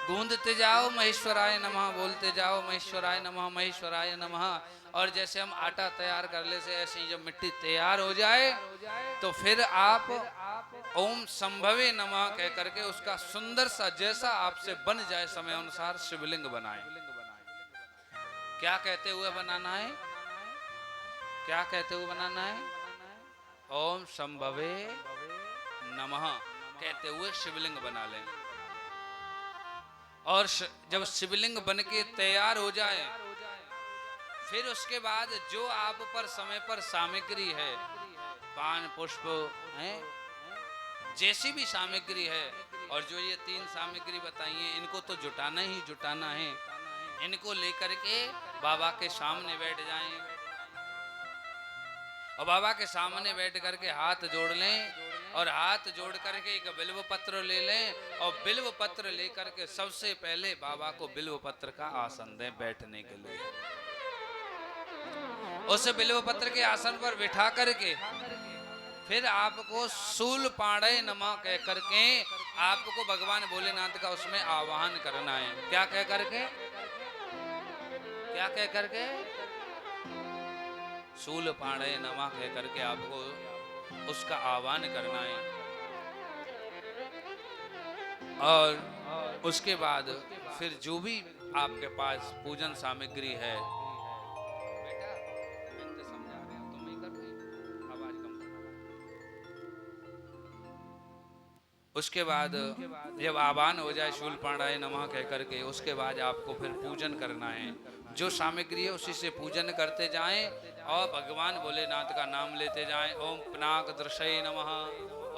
गूंदते जाओ, महेश्वराय नमः बोलते जाओ, महेश्वराय नमः, महेश्वराय नमः। और जैसे हम आटा तैयार कर ले से ऐसे ही जब मिट्टी तैयार हो जाए तो फिर आप ओम संभवे नमः कह करके उसका सुंदर सा जैसा आपसे बन जाए समय अनुसार शिवलिंग बनाएं। क्या कहते हुए बनाना है? क्या कहते हुए बनाना है? ओम संभवे नमः कहते हुए शिवलिंग बना लें। और जब शिवलिंग बन के तैयार हो जाए, फिर उसके बाद जो आप पर समय पर सामग्री है, पान पुष्प है, जैसी भी सामग्री है, और जो ये 3 सामग्री बताई है, इनको तो जुटाना ही जुटाना है। इनको लेकर के बाबा के सामने बैठ जाएं और बाबा के सामने बैठ करके हाथ जोड़ लें और हाथ जोड़ करके एक बिल्व पत्र ले लें और बिल्व पत्र लेकर के सबसे पहले बाबा को बिल्व पत्र का आसन दें बैठने के लिए। उस बिल्व पत्र के आसन पर बिठा करके फिर आपको शूल पाड़े नमः कह करके आपको भगवान भोलेनाथ का उसमें आवाहन करना है। क्या कह करके? क्या कह करके? शूल पाड़े नमः कह करके आपको उसका आह्वान करना है। और उसके बाद फिर जो भी आपके पास पूजन सामग्री है, बेटा मैं तो समझा रहे हो, तुम ही कर रहे हो, आवाज कम करो। उसके बाद जब आह्वान हो जाए शूल पाड़ाए नमः कह करके, उसके बाद आपको फिर पूजन करना है। जो सामग्री है उसी से पूजन करते जाएं और भगवान भोलेनाथ का नाम लेते जाएं। ओम पिनाक दृशय नमः,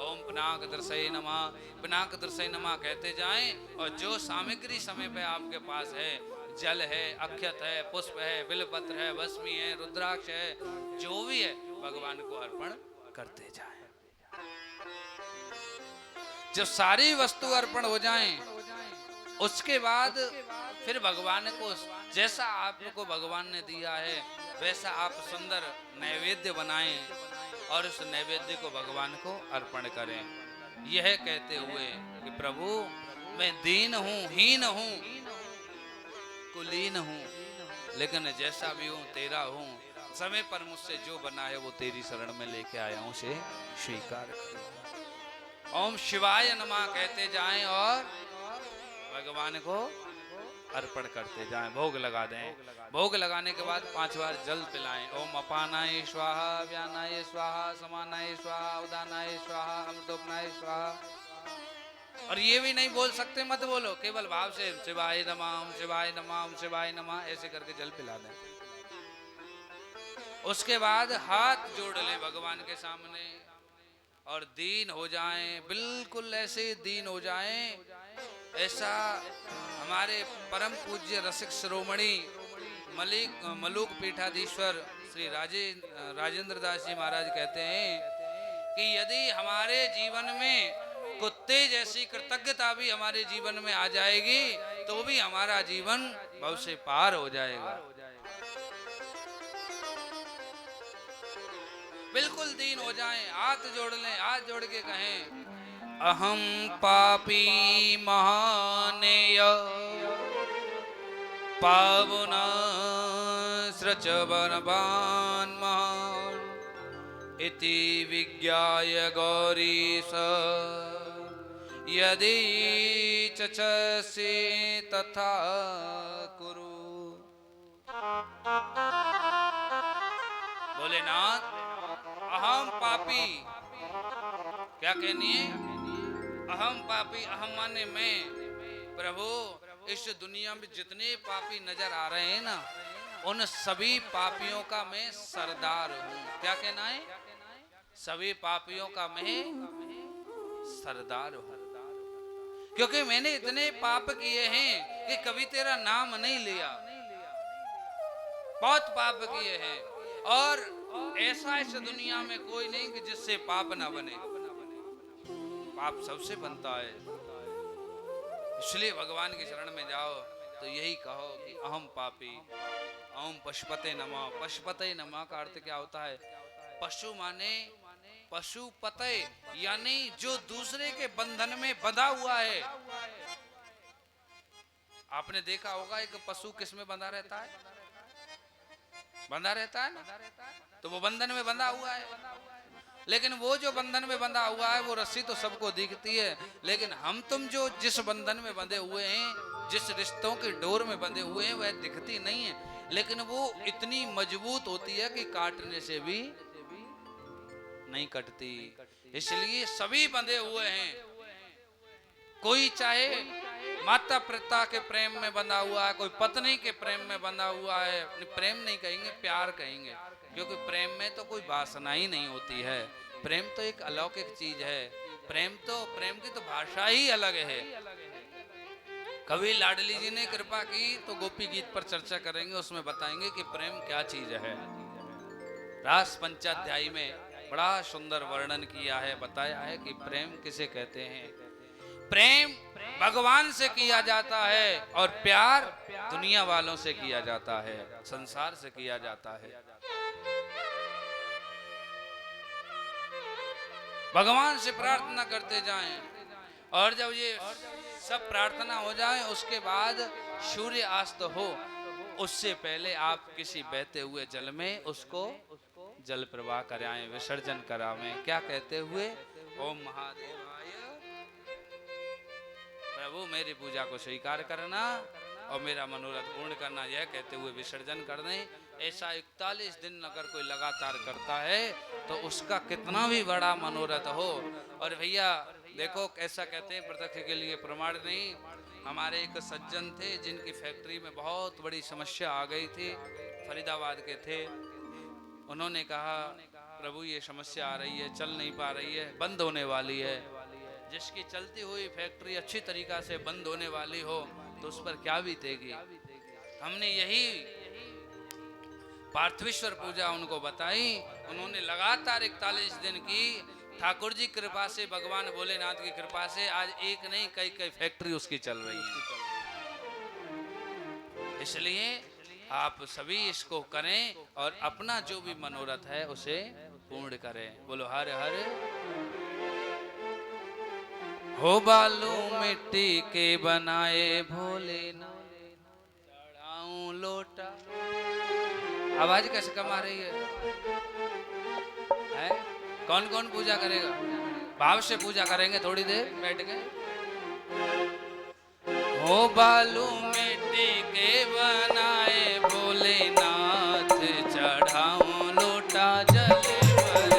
ओम पिनाक दृशय नमः, पिनाक दृशय नमः कहते जाएं। और जो सामग्री समय पे आपके पास है, जल है, अक्षत है, पुष्प है, बिलपत्र है, भस्मी है, रुद्राक्ष है, जो भी है भगवान को अर्पण करते जाएं। जब सारी वस्तु अर्पण हो जाएं, उसके बाद फिर भगवान को जैसा आपको भगवान ने दिया है वैसा आप सुंदर नैवेद्य बनाएं और उस नैवेद्य को भगवान को अर्पण करें। यह कहते हुए कि प्रभु मैं दीन हूँ, हीन हूँ, कुलीन हूँ, लेकिन जैसा भी हूँ तेरा हूँ। समय पर मुझसे जो बना है वो तेरी शरण में लेके आया हूँ, उसे स्वीकार कर। ओम शिवाय नमः कहते जाएं और भगवान को अर्पण करते जाएं, भोग लगा दें। भोग लगाने के बाद 5 बार जल पिलाएं। ओम अपानाय स्वाहा, व्यानाय स्वाहा, समानाय स्वाहा, उदानाय स्वाहा, अमृतोपनाय स्वाहा। और ये भी नहीं बोल सकते, मत बोलो, केवल भाव से शिवाय नमः, ओम शिवाय नमः, ओम शिवाय नमः ऐसे करके जल पिला दें। उसके बाद हाथ जोड़ लें भगवान के सामने और दीन हो जाएं, बिल्कुल ऐसे दीन हो जाएं। ऐसा हमारे परम पूज्य रसिक शिरोमणि मलूक पीठाधीश्वर श्री राजेंद्र दास जी महाराज कहते हैं कि यदि हमारे जीवन में कुत्ते जैसी कृतज्ञता भी हमारे जीवन में आ जाएगी तो भी हमारा जीवन भव से पार हो जाएगा। बिल्कुल दीन हो जाएं, हाथ जोड़ लें, हाथ जोड़ के कहें अहम पापी महानेय पावना सृचवनवान् महान् इति विज्ञाय गौरीश यदि चचसि तथा कुरु। भोलेनाथ अहम पापी, क्या कहनी है? अहम पापी, अहम माने मैं। प्रभु इस दुनिया में जितने पापी नजर आ रहे हैं ना, उन सभी पापियों का मैं सरदार हूँ। क्या कहना है? सभी पापियों का मैं सरदार हूँ, क्योंकि मैंने इतने पाप किए हैं कि कभी तेरा नाम नहीं लिया। बहुत पाप किए हैं और ऐसा इस दुनिया में कोई नहीं कि जिससे पाप ना बने। पाप सबसे बनता है, इसलिए भगवान की शरण में जाओ तो यही कहो कि अहम पापी, ओम पशुपते नमः। पशुपते नमः का अर्थ क्या होता है? पशु माने पशुपते, यानी जो दूसरे के बंधन में बंधा हुआ है। आपने देखा होगा एक पशु किस में बंधा रहता है? बंधा रहता है ना, तो वो बंधन में बंधा हुआ है। लेकिन वो जो बंधन में बंधा हुआ है वो रस्सी तो सबको दिखती है, लेकिन हम तुम जो जिस बंधन में बंधे हुए हैं जिस रिश्तों के डोर में बंधे हुए हैं वह दिखती नहीं है, लेकिन वो इतनी मजबूत होती है कि काटने से भी नहीं कटती। इसलिए सभी बंधे हुए हैं। कोई चाहे माता पिता के प्रेम में बंधा हुआ है, कोई पत्नी के प्रेम में बंधा हुआ है। प्रेम नहीं कहेंगे, प्यार कहेंगे, क्योंकि प्रेम में तो कोई वासना ही नहीं होती है। प्रेम तो एक अलौकिक चीज है। प्रेम की तो भाषा ही अलग है। कवि लाडली जी ने कृपा की तो गोपी गीत पर चर्चा करेंगे, उसमें बताएंगे कि प्रेम क्या चीज है। रास पंचाध्यायी में बड़ा सुंदर वर्णन किया है, बताया है कि प्रेम किसे कहते हैं। प्रेम भगवान से किया जाता है और प्यार दुनिया वालों से किया जाता है, संसार से किया जाता है। भगवान से प्रार्थना करते जाएं, और जब ये सब प्रार्थना हो जाए उसके बाद सूर्य अस्त हो, उससे पहले आप किसी बहते हुए जल में उसको जल प्रवाह कराएं, विसर्जन करावें। क्या कहते हुए? ओम महादेवाय, प्रभु मेरी पूजा को स्वीकार करना और मेरा मनोरथ पूर्ण करना, यह कहते हुए विसर्जन कर दें। ऐसा 41 दिन अगर कोई लगातार करता है तो उसका कितना भी बड़ा मनोरथ हो। और भैया देखो कैसा कहते हैं, प्रत्यक्ष के लिए प्रमाण नहीं। हमारे एक सज्जन थे जिनकी फैक्ट्री में बहुत बड़ी समस्या आ गई थी, फरीदाबाद के थे। उन्होंने कहा प्रभु ये समस्या आ रही है, चल नहीं पा रही है, बंद होने वाली है। जिसकी चलती हुई फैक्ट्री अच्छी तरीका से बंद होने वाली हो तो उस पर क्या बीतेगी। हमने यही पार्थिवेश्वर पूजा उनको बताई। उन्होंने लगातार 41 दिन की। ठाकुर जी कृपा से, भगवान भोलेनाथ की कृपा से आज एक नहीं कई फैक्ट्री उसकी चल रही है। इसलिए आप सभी इसको करें और अपना जो भी मनोरथ है उसे पूर्ण करें। बोलो हर हर। हो बालू मिट्टी के बनाए भोलेनाथ, चढ़ाऊं लोटा। आवाज कैसे कम आ रही है? कौन कौन पूजा करेगा? भाव से पूजा करेंगे थोड़ी देर बैठ के। हो बालू मिट्टी के बनाए भोलेनाथ, चढ़ाऊं लोटा जल भर।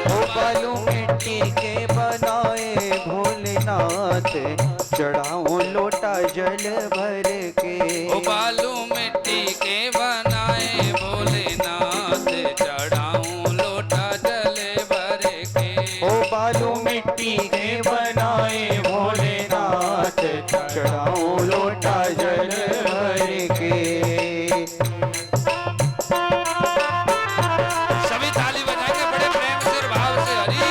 हो बालू मिट्टी के बनाए भोलेनाथ, चढ़ाऊं लोटा जल भर के। हो बालू मिट्टी के बनाए भोलेनाथ, चढ़ाऊं लोटा जल भर के। हो बालू मिट्टी के बनाए भोलेनाथ, चढ़ाऊं लोटा जल भर के। सभी ताली बजाएंगे बड़े प्रेम से और भाव से। हरि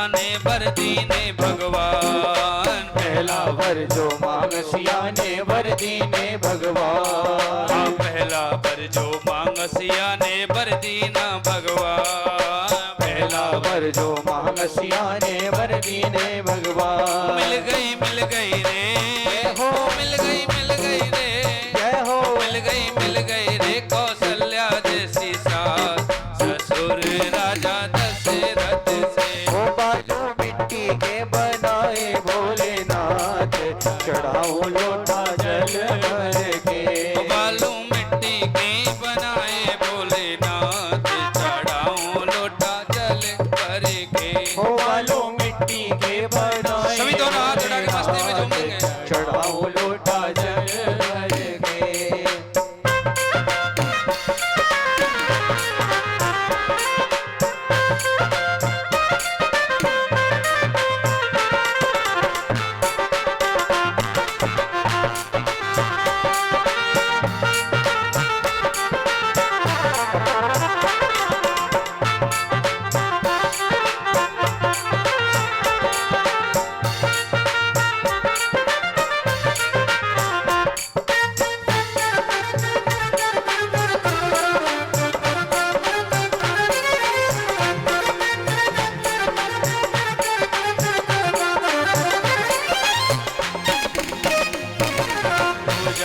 ने बर दीने भगवान। पहला वर जो मांगसिया ने वर दीने भगवान। हाँ पहला वर जो मांगसिया ने बर दीना भगवान। पहला वर जो मांगसिया ने वर दीने भगवान। मिल गई रे हो, मिल गई रे जय हो। मिल गई रे कौशल्या जैसी सास, ससुर राजा दशरथ से। वो बालू मिट्टी के बनाए भोलेनाथ, चढ़ाऊं लोटा जल भर के। बालू मिट्टी के बनाए भोलेनाथ, चढ़ाऊं लोटा जल भर के। वो बालू मिट्टी के बनाए सभी दोनों हाथ उठा के मस्ती में झूमेंगे। चढ़ाऊं लोटा जल भर के।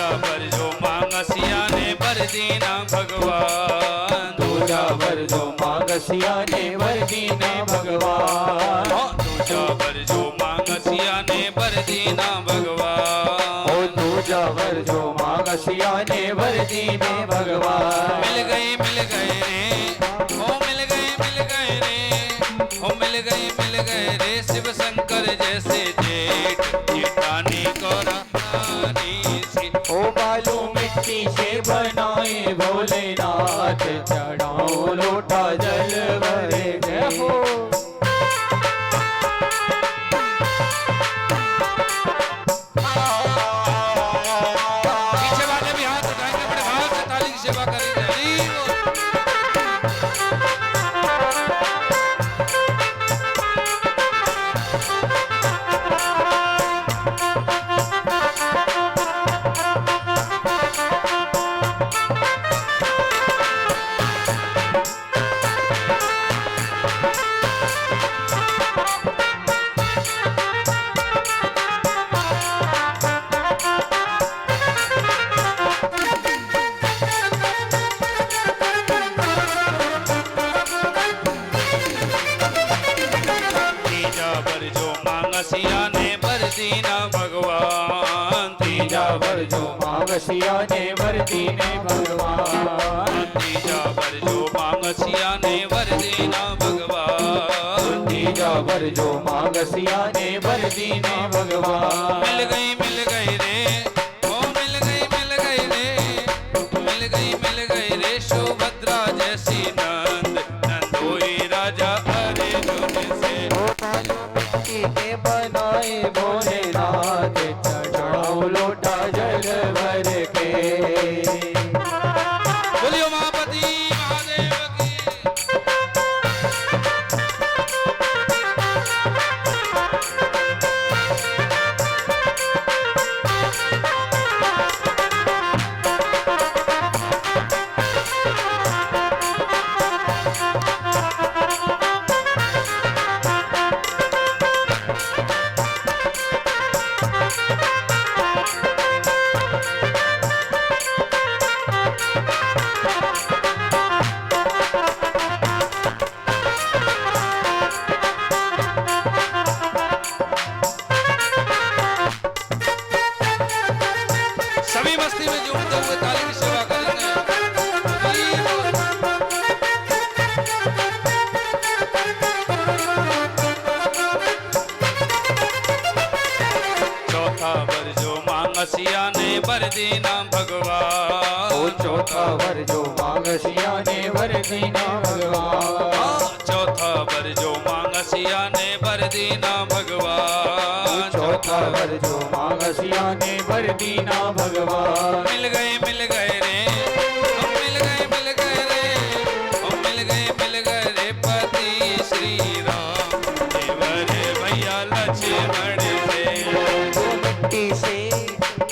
दूजा बर जो मांगसिया ने बर दीना भगवान दूजा बर जो मांगसिया ने वर दीने भगवान दूजा बर जो मांगसिया ने बर दीना भगवान ओ दूजा बर जो मांगसिया ने वर दीने भगवान मिल गए रे ओ मिल गए रे ओ मिल गए रे शिव शंकर जैसे जेठ जेठानी को रानी सी ओ बालू मिट्टी से बनाए भोलेनाथ चढ़ाओ लोटा जल भरे जय हो पीछे वाले भी हाथ उठाएंगे बड़े भाव से ताली की सेवा करेंगे हरी बोल। तीजा बर जो मांगसिया ने बर दीना भगवान तीजा बर जो मांगसिया ने वर दीने भगवान तीजा बर जो मांगसिया ने वर दीना भगवान तीजा बर जो मांगसिया ने वर दीने भगवान मिल गई रे ओ मिल गई रे सुभद्रा जैसी नंद नंदोई राजा अर्जुन से ओ बालू मिट्टी के बनाए भोलेनाथ चढ़ाओ लोटा जल भर के बोलियो महापति महादेव की सभी मस्ती में झूमते हुए ताली की सेवा करेंगे हरी बोल। चौथा बर जो मांगसिया ने बर दीना भगवान ओ चौथा वर जो मांगसिया ने वर दीने भगवान चौथा बर जो मांगसिया ने बर दीना भगवान चौथा वर जो मांगसिया ने वर दीना भगवान मिल गए रे हम मिल गए रे पति श्री राम देवरे भैया लक्ष्मण से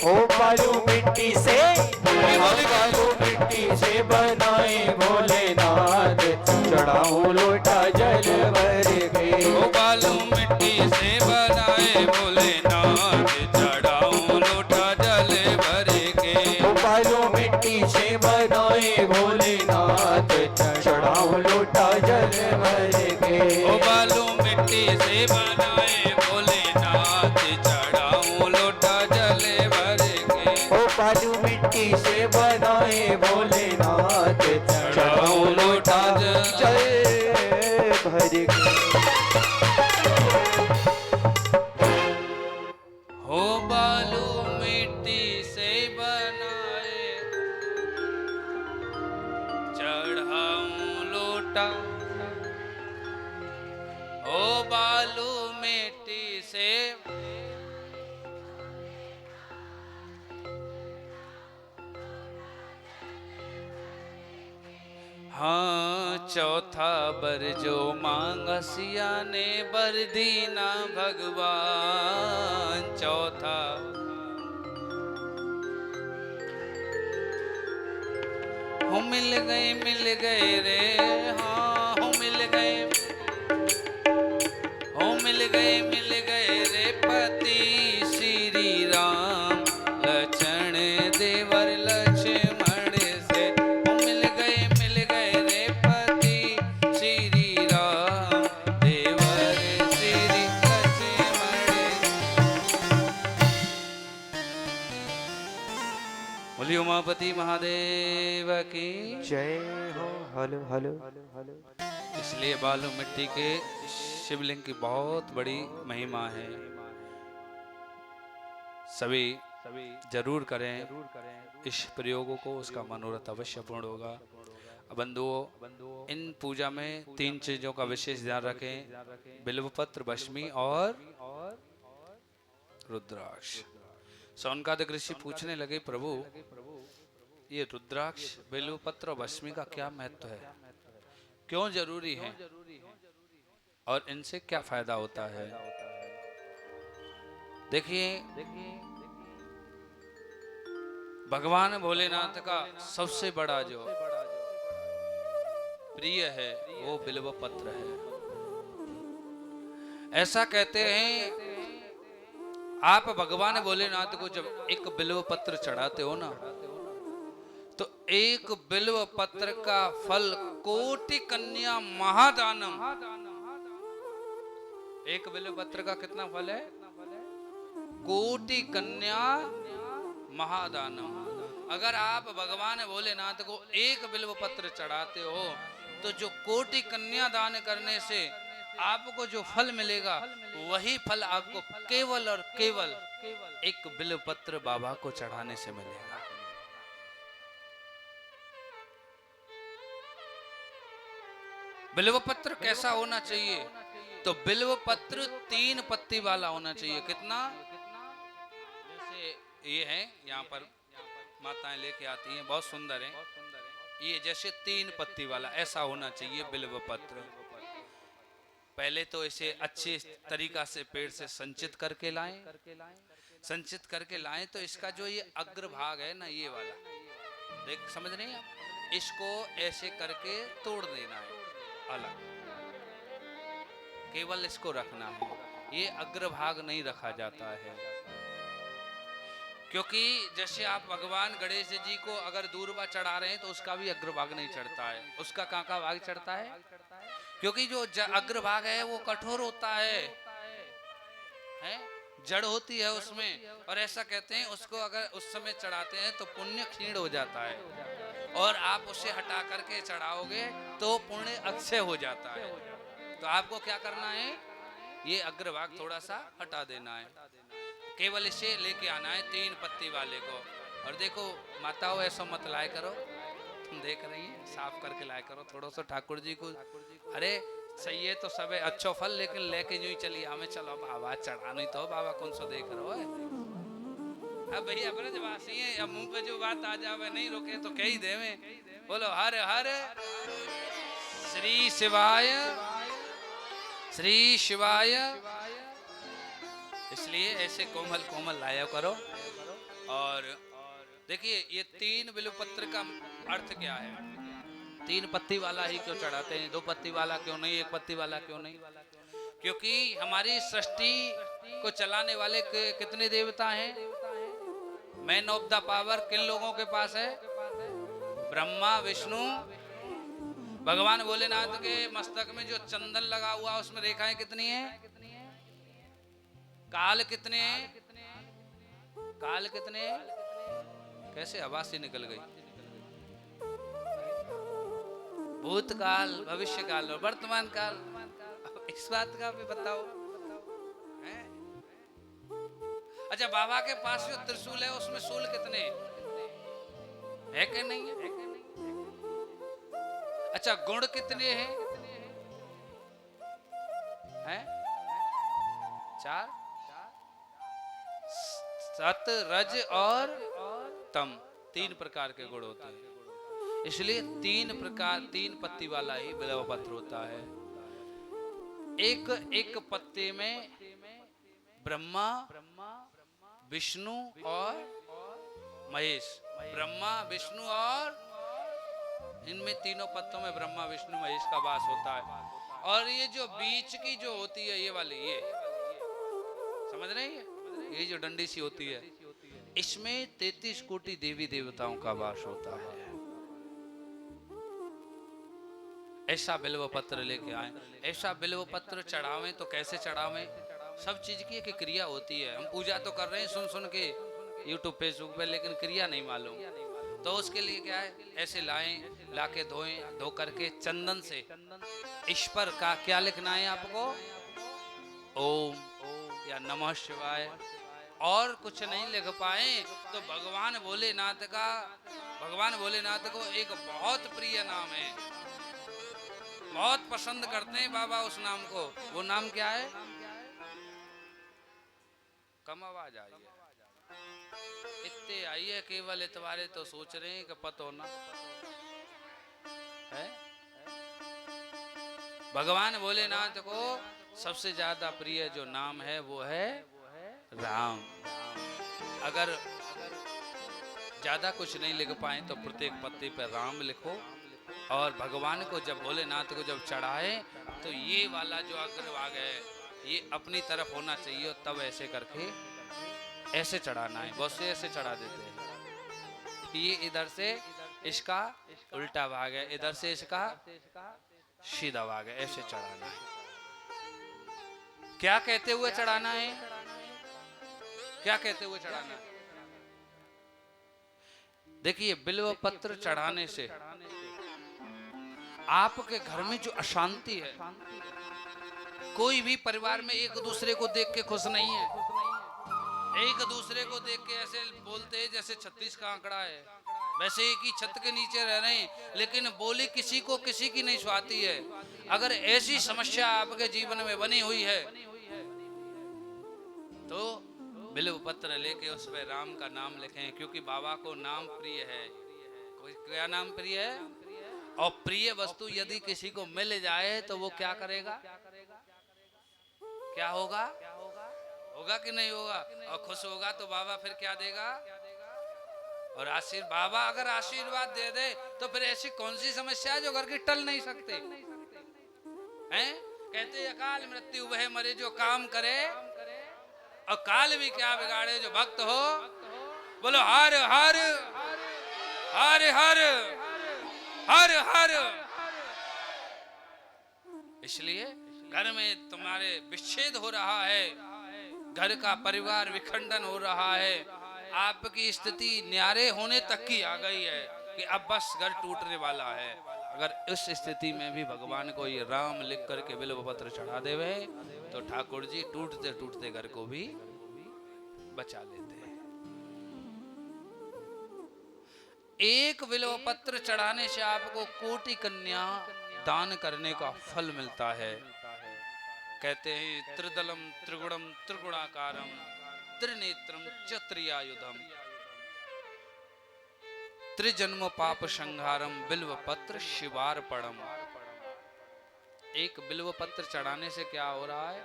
ओ बालू मिट्टी से ओ बालू मिट्टी से बनाए भोलेनाथ चढ़ाओ लोटा जल भर के ओ बालू मिट्टी से बनाए भोलेनाथ चढ़ाऊं लोटा जल भर के ओ बालू मिट्टी से बनाए भोलेनाथ चढ़ाओ लोटा जल भर के ओ बालू मिट्टी से बनाए भोलेनाथ चढ़ाऊं लोटा जल भर के ओ बालू मिट्टी से बनाए भोलेनाथ चढ़ाओ लोटा जल भर के हो बालू मिट्टी से बनाए चढ़ाऊं लोटा हो बालू मिट्टी से हाँ चौथा बर जो मांगसिया ने बर दीना भगवान चौथा हो मिल गए रे हाँ हो मिल गए रे पति श्री राम लक्ष्मण दे बोलिए उमापति महादेव की। जय हो। Hello hello hello. इसलिए बालू मिट्टी के शिवलिंग की बहुत बड़ी महिमा है। सभी जरूर करें इस प्रयोगों को, उसका मनोरथ अवश्य पूर्ण होगा। बंधुओं, इन पूजा में 3 चीजों का विशेष ध्यान रखें, बिल्वपत्र, भस्मी और रुद्राक्ष। सौनकादिक ऋषि पूछने लगे, प्रभु ये रुद्राक्ष, बिल्वपत्र और भस्मी का क्या महत्व है, क्यों जरूरी है और इनसे क्या फायदा होता है। देखिए, भगवान भोलेनाथ का सबसे बड़ा जो प्रिय है वो बिल्व पत्र है। ऐसा कहते हैं, आप भगवान भोलेनाथ को जब एक बिल्व पत्र चढ़ाते हो ना, तो एक बिल्व पत्र का फल कोटि कन्या महादानम। एक बिल्व पत्र का कितना फल है? कोटि कन्या महादानम। अगर आप भगवान भोलेनाथ को एक बिल्व पत्र चढ़ाते हो तो जो कोटि कन्या दान करने से आपको जो फल मिलेगा, वही फल आपको केवल और केवल एक बिल्व पत्र बाबा को चढ़ाने से मिलेगा। बिल्व पत्र कैसा होना चाहिए? तो बिल्व पत्र 3 पत्ती वाला होना चाहिए। कितना? जैसे ये है, यहाँ पर माताएं लेके आती हैं, बहुत सुंदर है ये, जैसे 3 पत्ती वाला ऐसा होना चाहिए बिल्व पत्र। पहले तो इसे अच्छे तरीका से पेड़ से संचित करके लाएं। संचित करके लाएं तो इसका जो ये अग्रभाग है ना, ये वाला, देख समझ रहे हैं आप, इसको ऐसे करके तोड़ देना है अलग, केवल इसको रखना है। ये अग्रभाग नहीं रखा जाता है, क्योंकि जैसे आप भगवान गणेश जी को अगर दूर्वा चढ़ा रहे हैं तो उसका भी अग्रभाग नहीं चढ़ता है, उसका कहाँ का भाग चढ़ता है? क्योंकि जो अग्रभाग है वो कठोर होता है, जड़ होती है उसमें, और ऐसा कहते हैं उसको अगर उस समय चढ़ाते हैं तो पुण्य क्षीण हो जाता है, और आप उसे हटा करके चढ़ाओगे तो पुण्य अक्षय हो जाता है। तो आपको क्या करना है? ये अग्रभाग थोड़ा सा हटा देना है, केवल इसे लेके आना है 3 पत्ती वाले को। और देखो माताओं, ऐसा मत लाया करो, तुम देख रही है, साफ करके लाया करो थोड़ा सा ठाकुर जी को। अरे सही है तो सब है अच्छो फल, लेकिन लेके यूं ही चलिए हमें, चलो बाबा चढ़ाना ही तो, बाबा कौन सो देख रहे हो। अब भैया ब्रजवासी है, अब मुंह पे जो बात आ जावे नहीं रोके तो कह ही देवे। बोलो हर हर श्री शिवाय, श्री शिवाय। इसलिए ऐसे कोमल कोमल लाया करो। और देखिए, ये 3 बिल्व पत्र का अर्थ क्या है? 3 पत्ती वाला ही क्यों चढ़ाते हैं? 2 पत्ती वाला क्यों नहीं? 1 पत्ती वाला क्यों नहीं? क्योंकि हमारी सृष्टि को चलाने वाले कितने देवता हैं? मैन ऑफ द पावर किन लोगों के पास है? ब्रह्मा, विष्णु। भगवान भोलेनाथ के मस्तक में जो चंदन लगा हुआ उसमें रेखाएं कितनी हैं? काल कितने हैं? काल कितने हैं? कैसे आवाज से निकल गई? भूतकाल, भविष्य काल और वर्तमान काल। इस बात का भी बताओ। अच्छा, बाबा के पास जो त्रिशूल है उसमें शूल कितने है कि नहीं है? अच्छा, गुण कितने हैं? 4, सत, रज और तम, 3 प्रकार के गुण होते हैं। इसलिए 3 पत्ती वाला ही बिल्व पत्र होता है। एक पत्ते में ब्रह्मा, विष्णु और महेश, ब्रह्मा, विष्णु और इनमें तीनों पत्तों में ब्रह्मा, विष्णु, महेश का वास होता है। और ये जो बीच की जो होती है, ये वाली, ये समझ रहे हैं? ये जो डंडी सी होती है, इसमें 33 कोटि देवी देवताओं का वास होता है। ऐसा बिल्व पत्र लेके आए, ऐसा बिल्व पत्र चढ़ावें तो कैसे चढ़ावें? सब चीज की एक क्रिया होती है। हम पूजा तो कर रहे हैं सुन सुन के, यूट्यूब फेसबुक पे, लेकिन क्रिया नहीं मालूम। तो उसके लिए क्या है, ऐसे लाएं, लाके धोएं, धो करके चंदन से ईश्वर का क्या लिखना है आपको, ओम या नमः शिवाय, और कुछ नहीं लिख पाए तो भगवान भोलेनाथ को एक बहुत प्रिय नाम है, बहुत पसंद करते हैं बाबा उस नाम को। वो नाम क्या है, कम आवाज आई है, इतने आई है केवल इतवारे, तो सोच रहे हैं कि पता होना है। भगवान भोलेनाथ को सबसे ज्यादा प्रिय जो नाम है वो है राम। अगर ज्यादा कुछ नहीं लिख पाए तो प्रत्येक पत्ते पर राम लिखो, और भगवान को जब भोलेनाथ को जब चढ़ाए तो ये वाला जो अग्रभाग है ये अपनी तरफ होना चाहिए, तब ऐसे करके ऐसे चढ़ाना है। बहुत से ऐसे चढ़ा देते हैं, ये इधर से इसका उल्टा भाग है, इधर से इसका सीधा भाग है, ऐसे चढ़ाना है। क्या कहते हुए चढ़ाना है, क्या कहते हुए चढ़ाना है? देखिए, बिल्व पत्र चढ़ाने से आपके घर में जो अशांति है, कोई भी परिवार में एक दूसरे को देख के खुश नहीं है, एक दूसरे को देख के ऐसे बोलते हैं जैसे 36 का आंकड़ा है, वैसे एक ही छत के नीचे रह रहे हैं, लेकिन बोली किसी को किसी की नहीं सुहाती है। अगर ऐसी समस्या आपके जीवन में बनी हुई है तो बिल्व पत्र लेके उस पे राम का नाम लिखें, क्योंकि बाबा को नाम प्रिय है। कोई क्या नाम प्रिय है, और प्रिय वस्तु यदि किसी को मिल जाए तो वो क्या करेगा, क्या होगा, होगा कि नहीं होगा, और खुश होगा तो बाबा फिर क्या देगा, और आशीर्वाद। बाबा अगर आशीर्वाद दे दे तो फिर ऐसी कौन सी समस्या है जो घर की टल नहीं सकते हैं? कहते अकाल मृत्यु वह मरे जो काम करे, और काल भी क्या बिगाड़े जो भक्त हो। बोलो हर हर हर हर हर हर। इसलिए घर में तुम्हारे विच्छेद हो रहा है, घर का परिवार विखंडन हो रहा है, आपकी स्थिति न्यारे होने तक की आ गई है कि अब बस घर टूटने वाला है। अगर इस स्थिति में भी भगवान को ये राम लिख करके बिल्व पत्र चढ़ा देवे तो ठाकुर जी टूटते टूटते घर को भी बचा लेते हैं। एक बिल्व पत्र चढ़ाने से आपको कोटि कन्या दान करने का फल मिलता है। कहते हैं त्रिदलम त्रिगुणम त्रिगुणाकारम त्रिनेत्रम च त्रियायुधम त्रिजन्म पाप संहारम बिल्व पत्र शिवार्पणम। एक बिल्व पत्र चढ़ाने से क्या हो रहा है,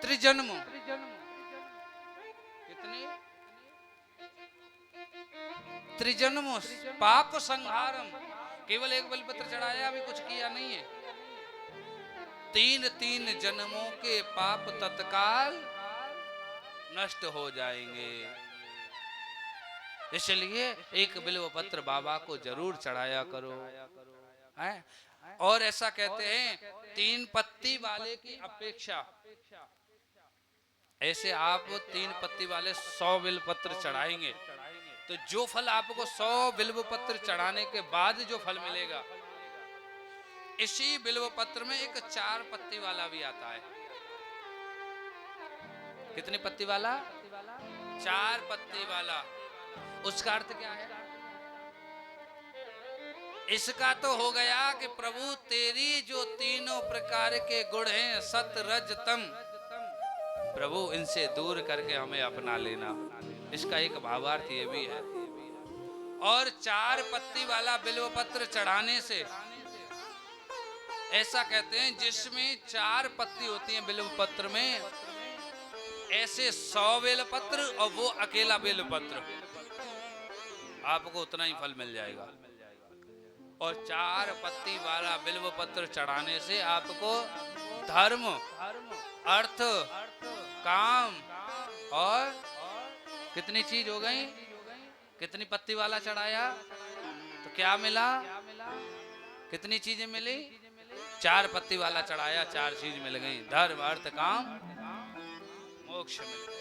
त्रिजन्म, कितने, त्रिजन्म पाप संहारम। केवल एक बिल्व पत्र चढ़ाया, अभी कुछ किया नहीं है, 3 जन्मों के पाप तत्काल नष्ट हो जाएंगे। इसलिए एक बिल्व पत्र बाबा को जरूर चढ़ाया करो, है? और ऐसा कहते हैं 3 पत्ती वाले की अपेक्षा, ऐसे आप 3 पत्ती वाले 100 बिल्व पत्र चढ़ाएंगे तो जो फल आपको 100 बिल्व पत्र चढ़ाने के बाद जो फल मिलेगा, इसी बिल्व पत्र में एक 4 पत्ती वाला भी आता है। कितनी पत्ती वाला, 4 पत्ती वाला। उसका अर्थ क्या है, इसका तो हो गया कि प्रभु तेरी जो तीनों प्रकार के गुण हैं, सत रज तम, प्रभु इनसे दूर करके हमें अपना लेना। इसका एक भावार्थ ये भी है। और 4 पत्ती वाला बिल्व पत्र चढ़ाने से ऐसा कहते हैं जिसमें 4 पत्ती होती हैं बिल्व पत्र में, ऐसे 100 बिल्व पत्र और वो अकेला बिल्व पत्र, आपको उतना ही फल मिल जाएगा। और 4 पत्ती वाला बिल्व पत्र चढ़ाने से आपको धर्म, अर्थ, काम और कितनी चीज हो गई। कितनी पत्ती वाला चढ़ाया तो क्या मिला, कितनी चीजें मिली, 4 पत्ती वाला चढ़ाया, 4 चीज मिल गई, धर्म अर्थ काम मोक्ष मिल गया।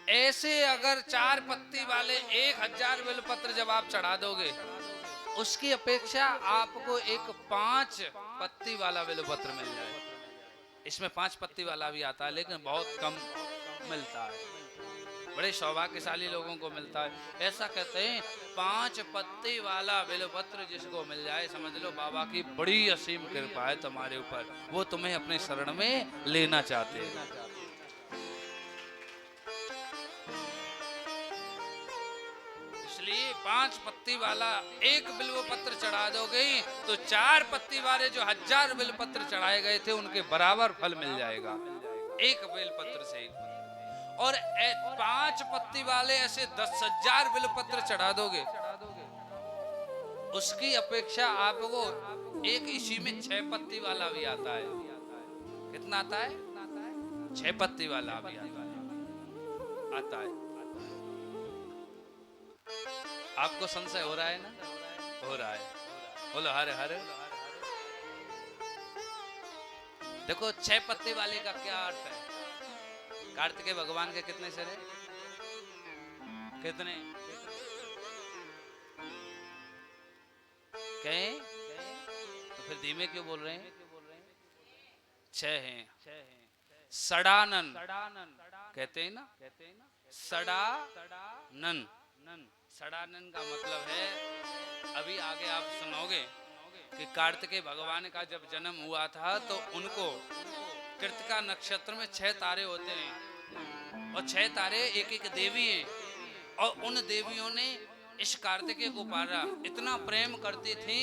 ऐसे अगर 4 पत्ती वाले 1000 बेलपत्र जब आप चढ़ा दोगे, उसकी अपेक्षा आपको एक 5 पत्ती वाला बेलपत्र मिल जाए। इसमें 5 पत्ती वाला भी आता है, लेकिन बहुत कम मिलता है, बड़े सौभाग्यशाली लोगों को मिलता है। ऐसा कहते हैं 5 पत्ती वाला बेलपत्र जिसको मिल जाए, समझ लो बाबा की बड़ी असीम कृपा है तुम्हारे ऊपर, वो तुम्हें अपने शरण में लेना चाहते हैं। इसलिए 5 पत्ती वाला एक बिल्वपत्र चढ़ा दोगे तो 4 पत्ती वाले जो 1000 बिल्वपत्र चढ़ाए गए थे उनके बराबर फल मिल जाएगा एक बेलपत्र से। और 5 पत्ती वाले ऐसे 10,000 बिल्वपत्र चढ़ा दोगे, उसकी अपेक्षा आपको एक इसी में 6 पत्ती वाला भी आता है। कितना आता है? 6 पत्ती वाला भी आता है। आपको संशय हो रहा है ना? हो रहा है। बोलो हर हर। देखो 6 पत्ती वाले का क्या अर्थ है? कार्तिकेय भगवान के कितने सिर है? कितने? कहें तो फिर धीमे क्यों बोल रहे हैं? 6 हैं। सड़ानन कहते हैं ना, सड़ानन। सड़ानन का मतलब है, अभी आगे आप सुनोगे कि कार्तिकेय भगवान का जब जन्म हुआ था तो उनको कृतिका नक्षत्र में 6 तारे होते हैं और 6 तारे एक एक देवी हैं, और उन देवियों ने इस कार्तिकेय को पाला। इतना प्रेम करती थी,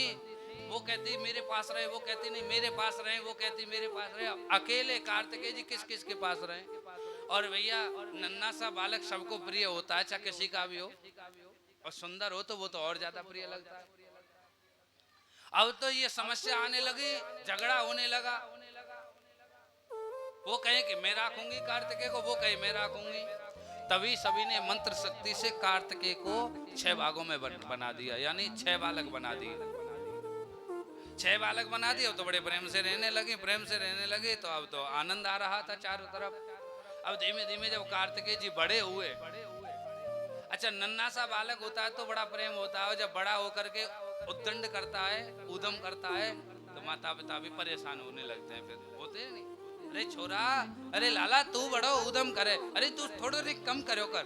वो कहती मेरे पास रहे, वो कहती नहीं मेरे पास रहे, वो कहती मेरे पास रहे। अकेले कार्तिकेय जी किस किस के पास रहे? और भैया नन्हा सा बालक सबको प्रिय होता है, चाहे किसी का भी हो, और सुंदर हो तो वो तो और ज्यादा प्रिय लगता है। अब तो ये समस्या आने लगी, झगड़ा होने लगा। वो कहे कि मैं राखूंगी कार्तिकेय को, वो कहे मैं राखूंगी। तभी सभी ने मंत्र शक्ति से कार्तिकेय को 6 भागों में बना दिया, यानी 6 बालक बना दिए। 6 बालक बना दिए, तो बड़े प्रेम से रहने लगे, प्रेम से रहने लगे। तो अब तो आनंद आ रहा था चारों तरफ। अब धीमे धीमे जब कार्तिकेय जी बड़े हुए, अच्छा नन्हा सा बालक होता है तो बड़ा प्रेम होता है, और जब बड़ा होकर के उद्दंड करता है, उदम करता है, तो माता पिता भी परेशान होने लगते हैं। फिर होते हैं नहीं, अरे छोरा, अरे लाला तू बड़ो उदम करे, अरे तू थोड़ी कम करो कर,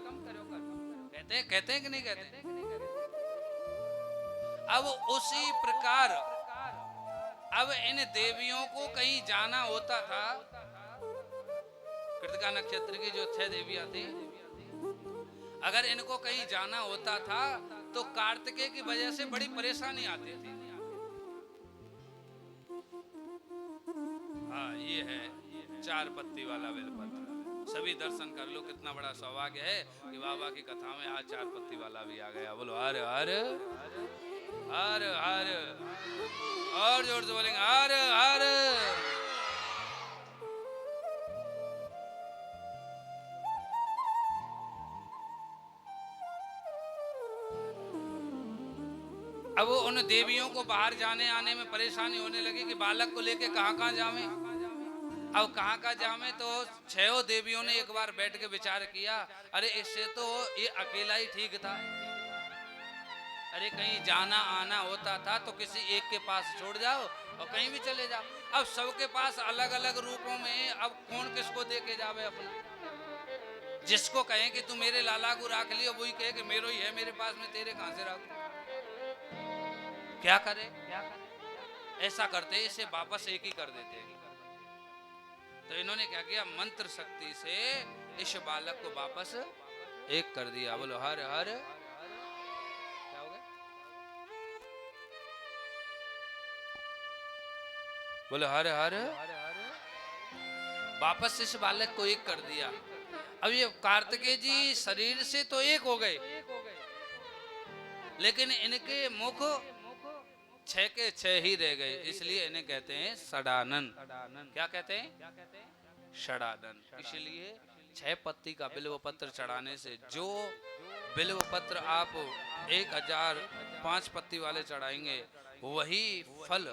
कहते हैं कि नहीं कहते? अब उसी प्रकार अब इन देवियों को कहीं जाना होता था। कृतिका नक्षत्र की जो 6 देवियां थी, अगर इनको कहीं जाना होता था तो कार्तिकेय की वजह से बड़ी परेशानी आती थी। हाँ, ये है 4 पत्ती वाला बेलपत्र। सभी दर्शन कर लो, कितना बड़ा सौभाग्य है कि बाबा की कथा में आज 4 पत्ती वाला भी आ गया। बोलो हर हर हर हर, और जोर से बोलेंगे हर हर। अब वो उन देवियों को बाहर जाने आने में परेशानी होने लगी कि बालक को लेके कहाँ जावे। अब कहाँ जावे, तो 6 देवियों ने एक बार बैठ के विचार किया, अरे इससे तो ये अकेला ही ठीक था। अरे कहीं जाना आना होता था तो किसी एक के पास छोड़ जाओ और कहीं भी चले जाओ। अब सबके पास अलग अलग रूपों में, अब कौन किसको दे के जावे अपना? जिसको कहें कि तू मेरे लाला को राख लियो, वही कहे कि मेरो ही है मेरे पास में, तेरे कहां से राखूं? क्या करे? ऐसा करते इसे वापस एक ही कर देते। तो इन्होंने क्या किया, मंत्र शक्ति से इस बालक को वापस एक कर दिया। बोलो हर हर। क्या हो गया? बोलो हर हर। वापस इस बालक को एक कर दिया। अब ये कार्तिकेय जी शरीर से तो एक हो गए, लेकिन इनके मुख 6 के 6 ही रह गए, इसलिए इन्हें कहते हैं षडानन। क्या कहते हैं? षडानन। इसलिए 6 पत्ती का बिल्व पत्र चढ़ाने से, जो बिल्व पत्र आप 1000 5 पत्ती वाले चढ़ाएंगे, वही फल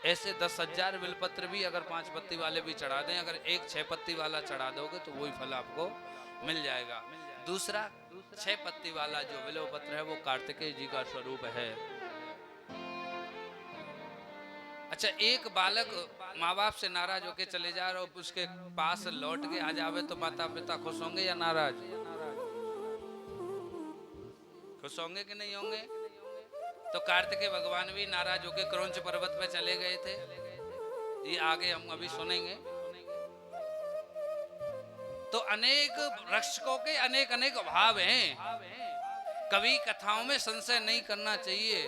ऐसे 10,000 बिलपत्र भी अगर 5 पत्ती वाले भी चढ़ा दें, अगर एक 6 पत्ती वाला चढ़ा दोगे तो वही फल आपको मिल जाएगा। दूसरा 6 पत्ती वाला जो बिल्व पत्र है वो कार्तिकेय जी का स्वरूप है। अच्छा, एक बालक माँ बाप से नाराज होके चले जा रहे और उसके पास लौट के आ जावे तो माता पिता खुश होंगे या नाराज? खुश होंगे कि नहीं होंगे? तो कार्तिकेय भगवान भी नाराज होके क्रौंच पर्वत पे चले गए थे। ये आगे हम अभी सुनेंगे। तो अनेक रक्षकों के अनेक अनेक भाव हैं। कवि कथाओं में संशय नहीं करना चाहिए,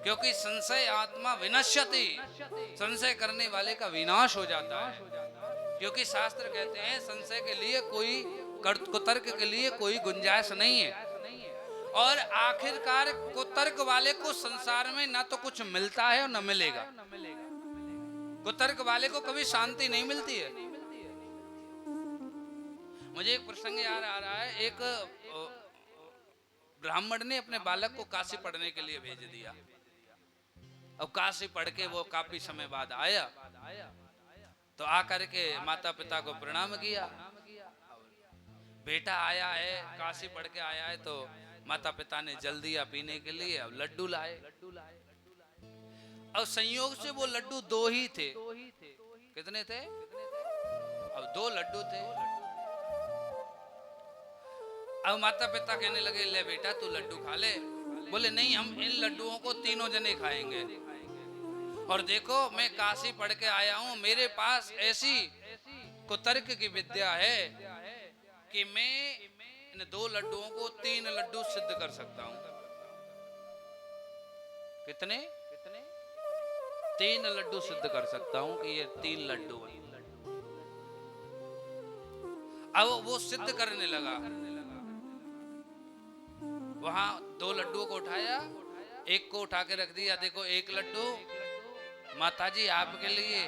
क्योंकि संशय आत्मा विनश्यति, संशय करने वाले का विनाश हो जाता है। क्योंकि शास्त्र कहते हैं संशय के लिए कोई, कुतर्क के लिए कोई गुंजाइश नहीं है। और आखिरकार कुतर्क वाले को संसार में ना तो कुछ मिलता है और ना मिलेगा। कुतर्क वाले को कभी शांति नहीं मिलती है। मुझे एक प्रसंग याद आ रहा है। एक ब्राह्मण ने अपने बालक को काशी पढ़ने के लिए भेज दिया। अब काशी पढ़ के वो काफी समय बाद आया, तो आकर के माता पिता को प्रणाम किया। बेटा आया है, काशी पढ़ के आया है, तो माता पिता ने जल दिया पीने के लिए। अब लड्डू लाए। अब संयोग से वो लड्डू 2 ही थे। कितने थे? अब 2 लड्डू थे। अब माता पिता कहने लगे, ले बेटा तू लड्डू खा ले। बोले नहीं, हम इन लड्डुओं को तीनों जने खाएंगे। और देखो मैं काशी पढ़ के आया हूं, मेरे पास ऐसी कुतर्क की विद्या है कि मैं इन 2 लड्डुओं को 3 लड्डू सिद्ध कर सकता हूं। कितने? 3 लड्डू सिद्ध कर सकता हूं कि ये 3 लड्डू हैं। अब वो सिद्ध करने लगा। वहां 2 लड्डुओं को उठाया, एक को उठा के रख दिया। देखो, एक लड्डू माताजी आपके लिए,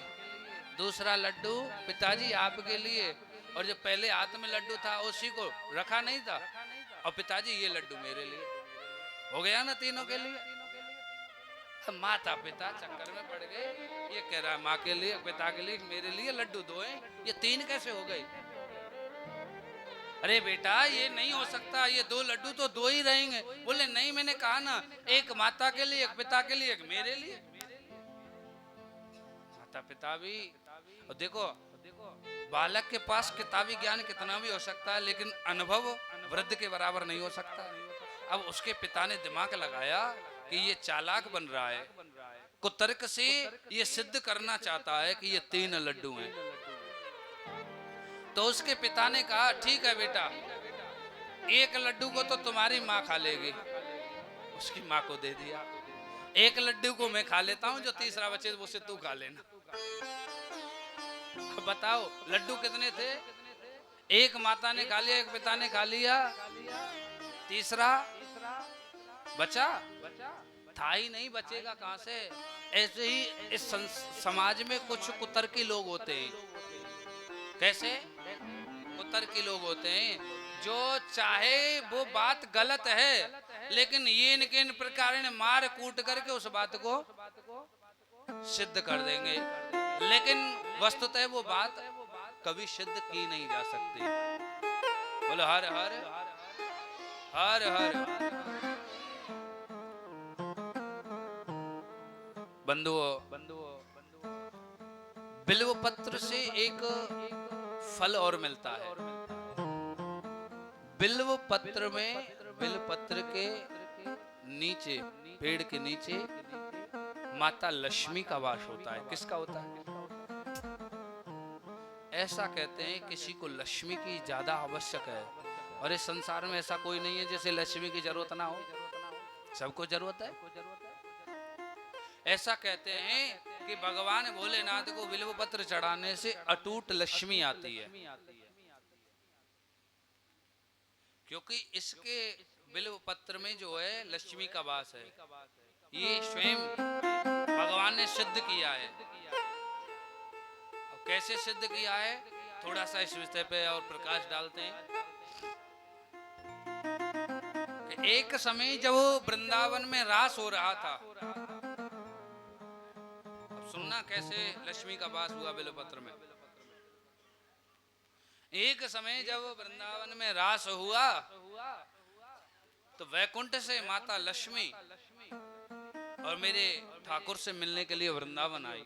दूसरा लड्डू पिताजी आपके लिए, और जो पहले हाथ में लड्डू था उसी को रखा नहीं था, और पिताजी ये लड्डू मेरे लिए। हो गया ना तीनों के लिए। माता पिता चक्कर में पड़ गए। ये कह रहा है माँ के लिए, पिता के लिए, मेरे लिए लड्डू 2 हैं, ये 3 कैसे हो गए? अरे बेटा ये नहीं हो सकता, ये 2 लड्डू तो 2 ही रहेंगे। बोले नहीं, मैंने कहा ना, एक माता के लिए, एक पिता के लिए, एक मेरे लिए। माता पिता भी। और देखो, बालक के पास किताबी ज्ञान कितना भी हो सकता है, लेकिन अनुभव वृद्ध के बराबर नहीं हो सकता। अब उसके पिता ने दिमाग लगाया कि ये चालाक बन रहा है, कुतर्क से ये सिद्ध करना चाहता है कि ये 3 लड्डू हैं। तो उसके पिता ने कहा ठीक है बेटा, 1 लड्डू को तो तुम्हारी माँ खा लेगी। उसकी माँ को दे दिया। 1 लड्डू को मैं खा लेता हूँ, जो तीसरा बचे वो से तू खा लेना। बताओ लड्डू कितने थे? 1 माता ने खा लिया, 1 पिता ने खा लिया, तीसरा बचा था ही नहीं। बचेगा कहां से? ऐसे ही इस समाज में कुछ कुतर्की लोग होते हैं। कैसे कुतर्की लोग होते हैं? जो चाहे वो बात गलत है, लेकिन ये इनके इन प्रकार मार कूट करके उस बात को सिद्ध कर देंगे, लेकिन वस्तुतः वो बात कभी सिद्ध की नहीं जा सकती। बोलो हर हर हर हर। बंधुओं, बिल्व पत्र से एक फल और मिलता है। बिल्व पत्र में, बिल्व पत्र के नीचे, पेड़ के नीचे माता लक्ष्मी का वास होता है। किसका होता है? ऐसा कहते हैं किसी को लक्ष्मी की ज्यादा आवश्यक है, और इस संसार में ऐसा कोई नहीं है जिसे लक्ष्मी की जरूरत ना हो। सबको जरूरत है। ऐसा कहते हैं कि भगवान भोलेनाथ को बिल्व पत्र चढ़ाने से अटूट लक्ष्मी आती है, क्योंकि इसके बिल्व पत्र में जो है लक्ष्मी का वास है। ये स्वयं भगवान ने सिद्ध किया है। अब कैसे सिद्ध किया है, थोड़ा सा इस विषय पे और प्रकाश डालते हैं। कि एक समय जब वृंदावन में रास हो रहा था, ना कैसे लक्ष्मी का वास हुआ बेलपत्र में। एक समय जब वृंदावन में रास हुआ तो वैकुंठ से माता लक्ष्मी और मेरे ठाकुर से मिलने के लिए वृंदावन आई।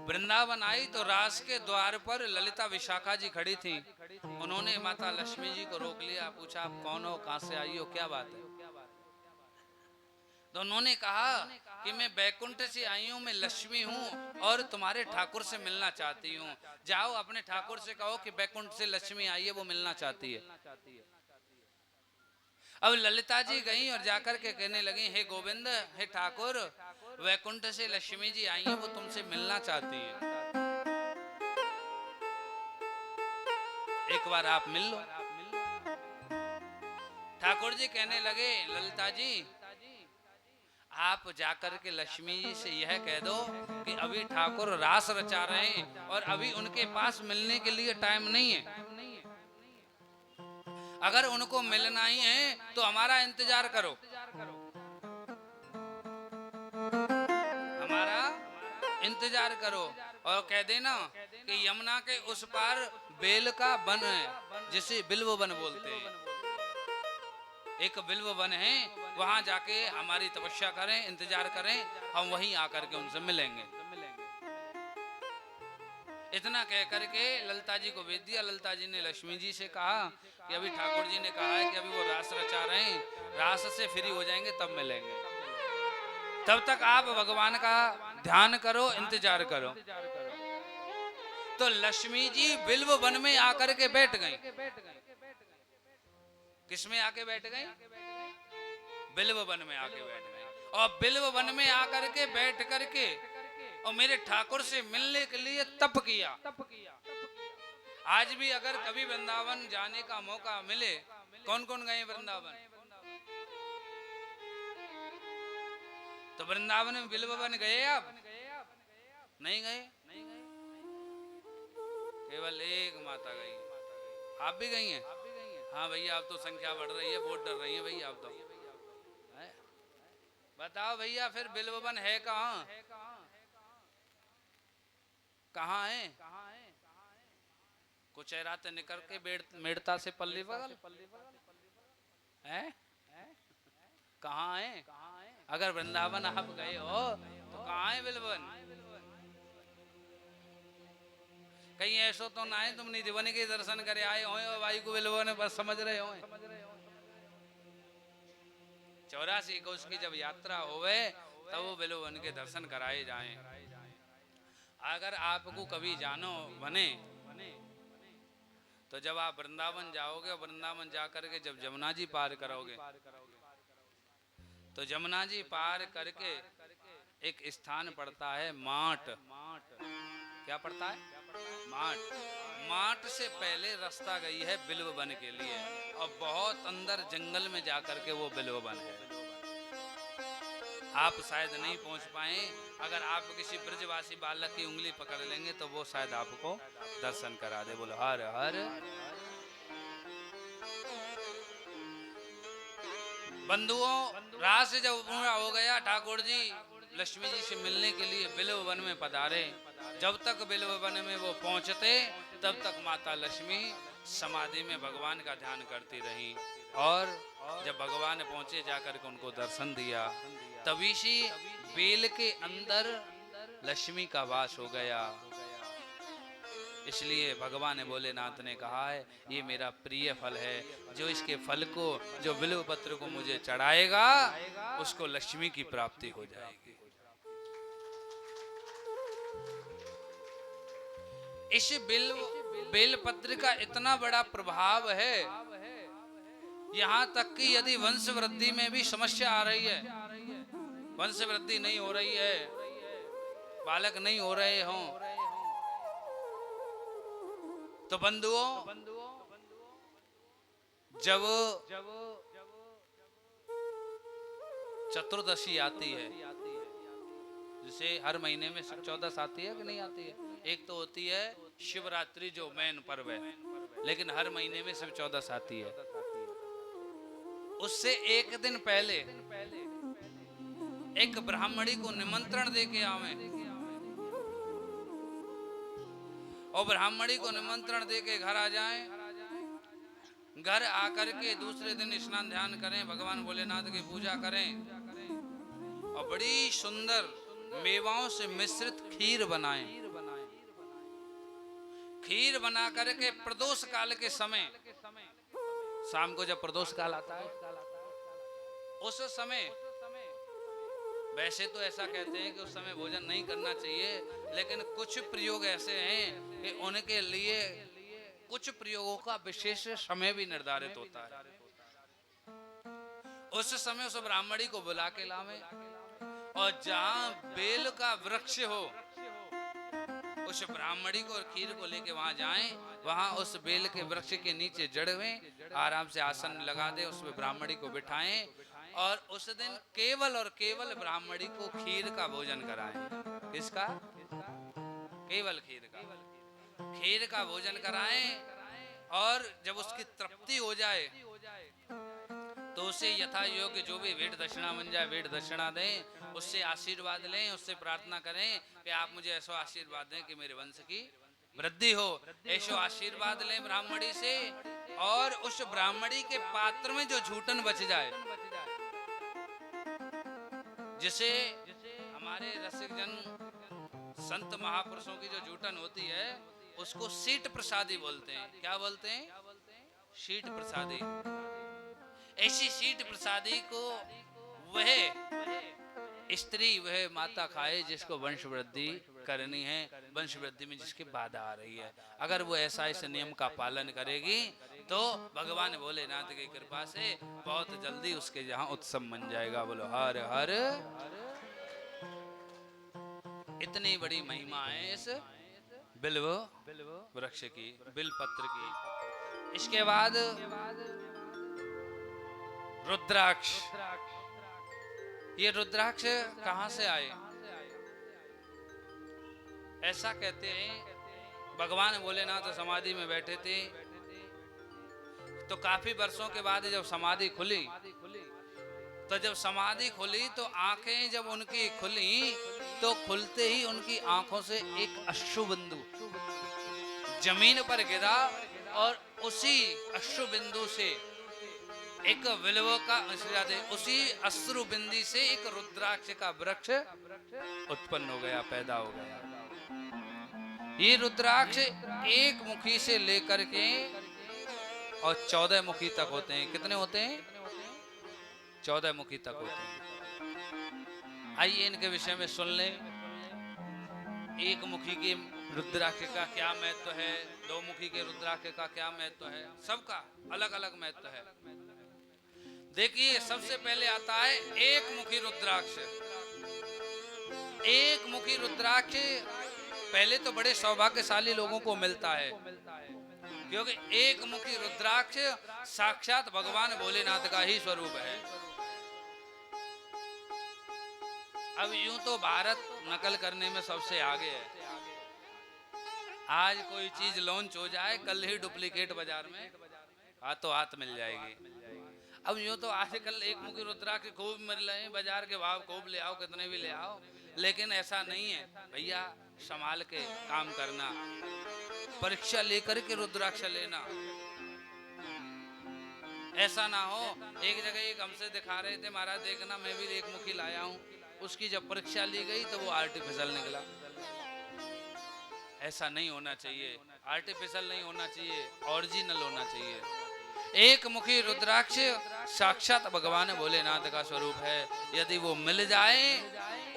वृंदावन आई तो रास के द्वार पर ललिता विशाखा जी खड़ी थी। उन्होंने माता लक्ष्मी जी को रोक लिया, पूछा आप कौन हो, कहां से आई हो, क्या बात है। तो उन्होंने कहा कि मैं बैकुंठ से आई हूं, मैं लक्ष्मी हूं और तुम्हारे ठाकुर से मिलना चाहती हूं। जाओ अपने ठाकुर से कहो कि बैकुंठ से लक्ष्मी आई है, वो मिलना चाहती है। अब ललिता जी गई और जाकर के कहने लगी, हे गोविंद, हे ठाकुर, वैकुंठ से लक्ष्मी जी आई हैं, वो तुमसे मिलना चाहती हैं, एक बार आप मिल लो। ठाकुर जी कहने लगे, ललिता जी आप जाकर के लक्ष्मी जी से यह कह दो कि अभी ठाकुर रास रचा रहे हैं और अभी उनके पास मिलने के लिए टाइम नहीं है। अगर उनको मिलना ही है तो हमारा इंतजार करो, हमारा इंतजार करो और कह देना कि यमुना के उस पार बेल का वन है, जिसे बिल्व वन बोलते हैं। एक बिल्व वन है, वहां जाके हमारी तपस्या करें, इंतजार करें, हम वहीं आकर के उनसे मिलेंगे। इतना कह करके ललिता जी को भेज दिया। ललिता जी ने लक्ष्मी जी से कहा कि अभी ठाकुर जी ने कहा है कि अभी वो रास रचा रहे हैं, रास से फ्री हो जाएंगे तब मिलेंगे, तब तक आप भगवान का ध्यान करो, इंतजार करो। तो लक्ष्मी जी बिल्व वन में आकर के बैठ गई। किसमें आके बैठ गई? बिल्व वन में आके बैठ गई। और बिल्व वन में आकर के बैठ करके और मेरे ठाकुर से मिलने के लिए तप किया। आज भी अगर कभी वृंदावन जाने का मौका मिले, कौन कौन गए वृंदावन? तो वृंदावन में बिल्व वन गए आप? नहीं गए? केवल एक माता गई। आप भी गई हैं? हाँ भैया, अब तो संख्या बढ़ रही है, वोट डर रही है भैया अब तो। बताओ भैया, फिर बिल्व वन है कहाँ? कहाँ है? कुचैराते निकल के मेड़ता से पल्ली बगल है? कहाँ है? अगर वृंदावन आप गए हो तो कहाँ है बिल्व वन? कहीं ऐसा तो ना है तुम निधिवन के दर्शन करे आए हो और भाई को बिल्वन बस समझ रहे हो। 84 को उसकी जब यात्रा होवे तब वो बिल्वन के दर्शन कराए जाएं। अगर आपको कभी जानो बने तो जब आप वृंदावन जाओगे, वृंदावन जाकर के जब जमुना जी पार करोगे तो जमुना जी पार करके एक स्थान पड़ता है माट। क्या पड़ता है? माट। माट से पहले रास्ता गई है बिल्व वन के लिए और बहुत अंदर जंगल में जाकर के वो बिल्व वन है। आप शायद नहीं पहुंच पाए। अगर आप किसी ब्रजवासी बालक की उंगली पकड़ लेंगे तो वो शायद आपको दर्शन करा दे। बोलो हर हर। बंधुओं, रास जब पूरा हो गया, ठाकुर जी लक्ष्मी जी से मिलने के लिए बिल्व वन में पधारे। जब तक बिल्व वन में वो पहुंचते तब तक माता लक्ष्मी समाधि में भगवान का ध्यान करती रही और जब भगवान पहुंचे जाकर के उनको दर्शन दिया। तभी से बेल के अंदर लक्ष्मी का वास हो गया। इसलिए भगवान भोलेनाथ ने कहा है ये मेरा प्रिय फल है, जो इसके फल को, जो बिल्व पत्र को मुझे चढ़ाएगा उसको लक्ष्मी की प्राप्ति हो जाएगी। इस बेल पत्र का इतना बड़ा प्रभाव है, यहाँ तक कि यदि वंश वृद्धि में भी समस्या आ रही है, वंश वृद्धि नहीं हो रही है, बालक नहीं हो रहे हों, तो बंधुओं जब चतुर्दशी आती है, जिसे हर महीने में 14 आती है कि नहीं आती है? एक तो होती है शिवरात्रि जो मेन पर्व है, लेकिन हर महीने में सिर्फ 14 आती है। उससे एक दिन पहले एक ब्राह्मणी को निमंत्रण दे के आवे, और ब्राह्मणी को निमंत्रण दे के घर आ जाए, घर आकर के दूसरे दिन स्नान ध्यान करें, भगवान भोलेनाथ की पूजा करें और बड़ी सुंदर मेवाओं से मिश्रित खीर बनाएं। खीर बना करके प्रदोष काल के समय, शाम को जब प्रदोष काल आता है उस समय, वैसे तो ऐसा कहते हैं कि उस समय भोजन नहीं करना चाहिए, लेकिन कुछ प्रयोग ऐसे हैं कि उनके लिए कुछ प्रयोगों का विशेष समय भी निर्धारित होता है। उस समय उस ब्राह्मणी को बुला के लावे और जहां बेल का वृक्ष हो उस ब्राह्मणी को और खीर को लेके वहां जाएं, वहां उस बेल के वृक्ष के नीचे जड़ में आराम से आसन लगा दे, उसमें ब्राह्मणी को बिठाएं और उस दिन केवल और केवल ब्राह्मणी को खीर का भोजन कराएं। किसका? केवल खीर का। खीर का भोजन कराएं और जब उसकी तृप्ति हो जाए तो उसे यथा योग्य जो भी भेंट दक्षिणा बन जाए भेंट दक्षिणा दें, उससे आशीर्वाद लें, उससे प्रार्थना करें कि आप मुझे ऐसा आशीर्वाद दें कि मेरे वंश की वृद्धि हो। ऐसा आशीर्वाद लें ब्राह्मणी से, और उस ब्राह्मणी के पात्र में जो झूठन बच जाए, जिसे हमारे रसिक जन संत महापुरुषों की जो झूठन होती है उसको सीट प्रसादी बोलते हैं। क्या बोलते हैं? शीट प्रसादी। ऐसी शीट प्रसादी को वह स्त्री, वह माता खाए जिसको वंश वृद्धि करनी है, वंश वृद्धि में जिसकी बाधा आ रही है। अगर वो ऐसा इस नियम का पालन करेगी तो भगवान भोलेनाथ की कृपा से बहुत जल्दी उसके यहाँ उत्सव बन जाएगा। बोलो हर हर। इतनी बड़ी महिमा है इस बिल्व वृक्ष की, बिल पत्र की। इसके बाद रुद्राक्ष। ये रुद्राक्ष कहां से आए? ऐसा कहते हैं भगवान भोलेनाथ समाधि में बैठे थे तो काफी वर्षों के बाद जब समाधि खुली, तो जब समाधि खुली तो आंखें जब उनकी खुली तो खुलते ही उनकी आंखों से एक अश्रु बिंदु जमीन पर गिरा और उसी अश्रु बिंदु से एक विलव का, उसी अश्रु बिंदी से एक रुद्राक्ष का वृक्ष उत्पन्न हो गया, पैदा हो गया। ये रुद्राक्ष एक मुखी से लेकर के और 14 मुखी तक होते हैं। कितने होते हैं? 14 मुखी तक होते हैं। आइए इनके विषय में सुन लें। एक मुखी के रुद्राक्ष का क्या महत्व है, 2 मुखी के रुद्राक्ष का क्या महत्व है, सबका अलग अलग महत्व है। देखिए सबसे पहले आता है एक मुखी रुद्राक्ष। एक मुखी रुद्राक्ष पहले तो बड़े सौभाग्यशाली लोगों को मिलता है, क्योंकि एक मुखी रुद्राक्ष साक्षात भगवान भोलेनाथ का ही स्वरूप है। अब यूं तो भारत नकल करने में सबसे आगे है। आज कोई चीज लॉन्च हो जाए, कल ही डुप्लीकेट बाजार में हाथों हाथ मिल जाएगी। अब यूं तो आजकल एक मुखी रुद्राक्ष खूब मिल रहे हैं, बाजार के भाव खूब ले आओ, कितने भी ले आओ, लेकिन ऐसा नहीं है भैया। संभाल के काम करना, परीक्षा लेकर के रुद्राक्ष लेना। ऐसा ना हो एक जगह एक हमसे दिखा रहे थे, महाराज देखना मैं भी एक मुखी लाया हूं, उसकी जब परीक्षा ली गई तो वो आर्टिफिशियल निकला। ऐसा नहीं होना चाहिए, आर्टिफिशियल नहीं होना चाहिए, ओरिजिनल होना चाहिए। एक मुखी रुद्राक्ष साक्षात भगवान भोलेनाथ का स्वरूप है। यदि वो मिल जाए,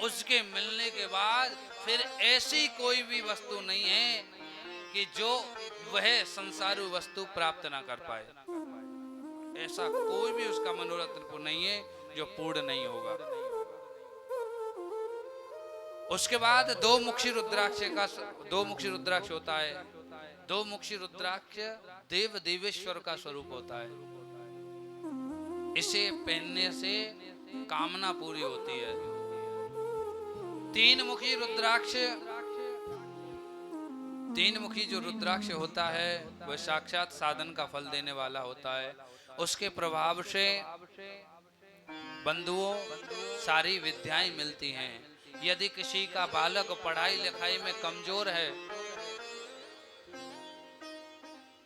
उसके मिलने के बाद फिर ऐसी कोई भी वस्तु नहीं है कि जो वह संसारू वस्तु प्राप्त ना कर पाए। ऐसा कोई भी उसका मनोरथ नहीं है जो पूर्ण नहीं होगा। उसके बाद 2 मुखी रुद्राक्ष होता है। 2 मुखी रुद्राक्ष देव देवेश्वर का स्वरूप होता है। इसे पहनने से कामना पूरी होती है। 3 मुखी जो रुद्राक्ष होता है वह साक्षात साधन का फल देने वाला होता है। उसके प्रभाव से बंधुओं सारी विद्याएं मिलती हैं। यदि किसी का बालक पढ़ाई लिखाई में कमजोर है,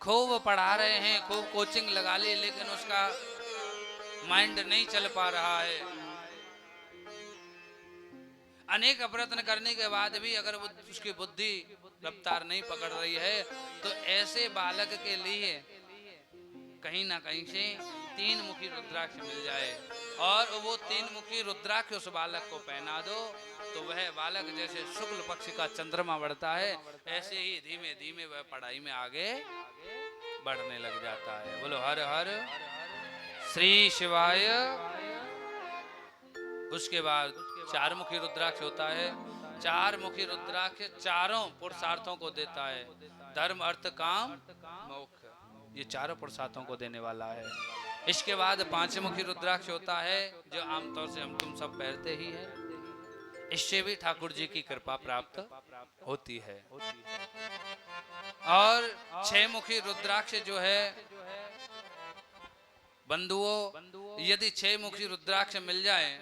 खूब पढ़ा रहे हैं, खूब कोचिंग लगा ली, लेकिन उसका माइंड नहीं चल पा रहा है, अनेक प्रयत्न करने के बाद भी अगर वो उसकी बुद्धि रफ्तार नहीं पकड़ रही है, तो ऐसे बालक के लिए कहीं ना कहीं से 3 मुखी रुद्राक्ष मिल जाए और वो 3 मुखी रुद्राक्ष उस बालक को पहना दो, तो वह बालक जैसे शुक्ल पक्ष का चंद्रमा बढ़ता है, ऐसे ही धीमे धीमे वह पढ़ाई में आगे बढ़ने लग जाता है। बोलो हर हर श्री शिवाय। उसके बाद 4 मुखी रुद्राक्ष होता है। 4 मुखी रुद्राक्ष चारों पुरुषार्थों को देता है, धर्म अर्थ काम मोक्ष, ये चारों पुरुषार्थों को देने वाला है। इसके बाद 5 मुखी रुद्राक्ष होता है, जो आमतौर से हम तुम सब पहनते ही है। इससे भी ठाकुर जी की कृपा प्राप्त होती है। और 6 मुखी रुद्राक्ष जो है बंधुओं, यदि 6 मुखी रुद्राक्ष मिल जाए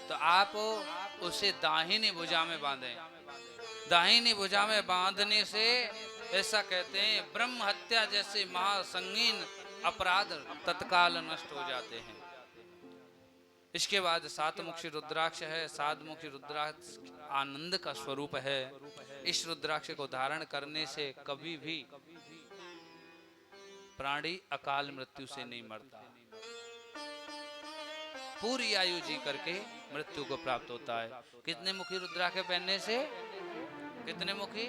तो आप उसे दाहिनी भुजा में बांधें। दाहिनी भुजा में बांधने से ऐसा कहते हैं ब्रह्म हत्या जैसे महासंगीन अपराध तत्काल नष्ट हो जाते हैं। इसके बाद 7 मुखी रुद्राक्ष है। 7 मुखी रुद्राक्ष आनंद का स्वरूप है। इस रुद्राक्ष को धारण करने से कभी भी प्राणी अकाल मृत्यु से नहीं मरता, पूरी आयु जी करके मृत्यु को प्राप्त होता है। कितने मुखी रुद्राक्ष पहनने से? कितने मुखी?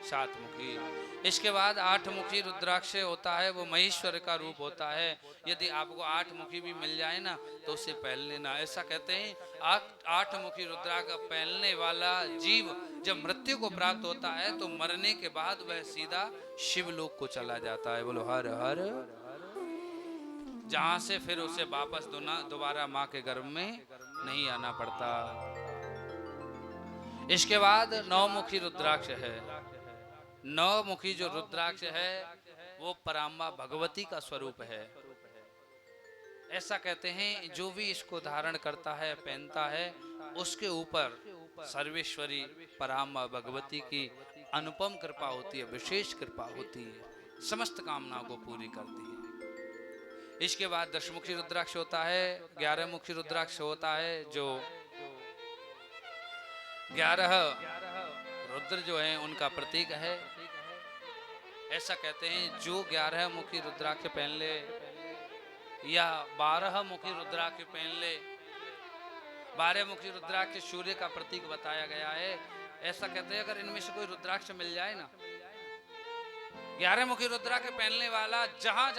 7 मुखी। इसके बाद 8 मुखी रुद्राक्ष होता है, वो महेश्वर का रूप होता है। यदि आपको 8 मुखी भी मिल जाए ना तो उसे पहन लेना। ऐसा कहते हैं 8 मुखी रुद्राक्ष पहनने वाला जीव जब मृत्यु को प्राप्त होता है तो मरने के बाद वह सीधा शिवलोक को चला जाता है। बोलो हर हर, जहां से फिर उसे वापस दोबारा माँ के गर्भ में नहीं आना पड़ता। इसके बाद 9 मुखी रुद्राक्ष है। 9 मुखी जो रुद्राक्ष है वो पराम्बा भगवती का स्वरूप है। ऐसा कहते हैं जो भी इसको धारण करता है, पहनता है, उसके ऊपर सर्वेश्वरी पराम्बा भगवती की अनुपम कृपा होती है, विशेष कृपा होती है, समस्त कामनाओं को पूरी करती है। इसके बाद 10 मुखी रुद्राक्ष होता है। 11 मुखी रुद्राक्ष होता है, जो 11 रुद्र जो है उनका प्रतीक है। ऐसा कहते हैं जो 11 मुखी रुद्राक्ष पहन ले या 12 मुखी रुद्राक्ष पहन ले, 12 मुखी रुद्राक्ष सूर्य का प्रतीक बताया गया है। ऐसा कहते हैं अगर इनमें से कोई रुद्राक्ष मिल जाए ना, 11 मुखी रुद्राक्ष पहनने वाला जहां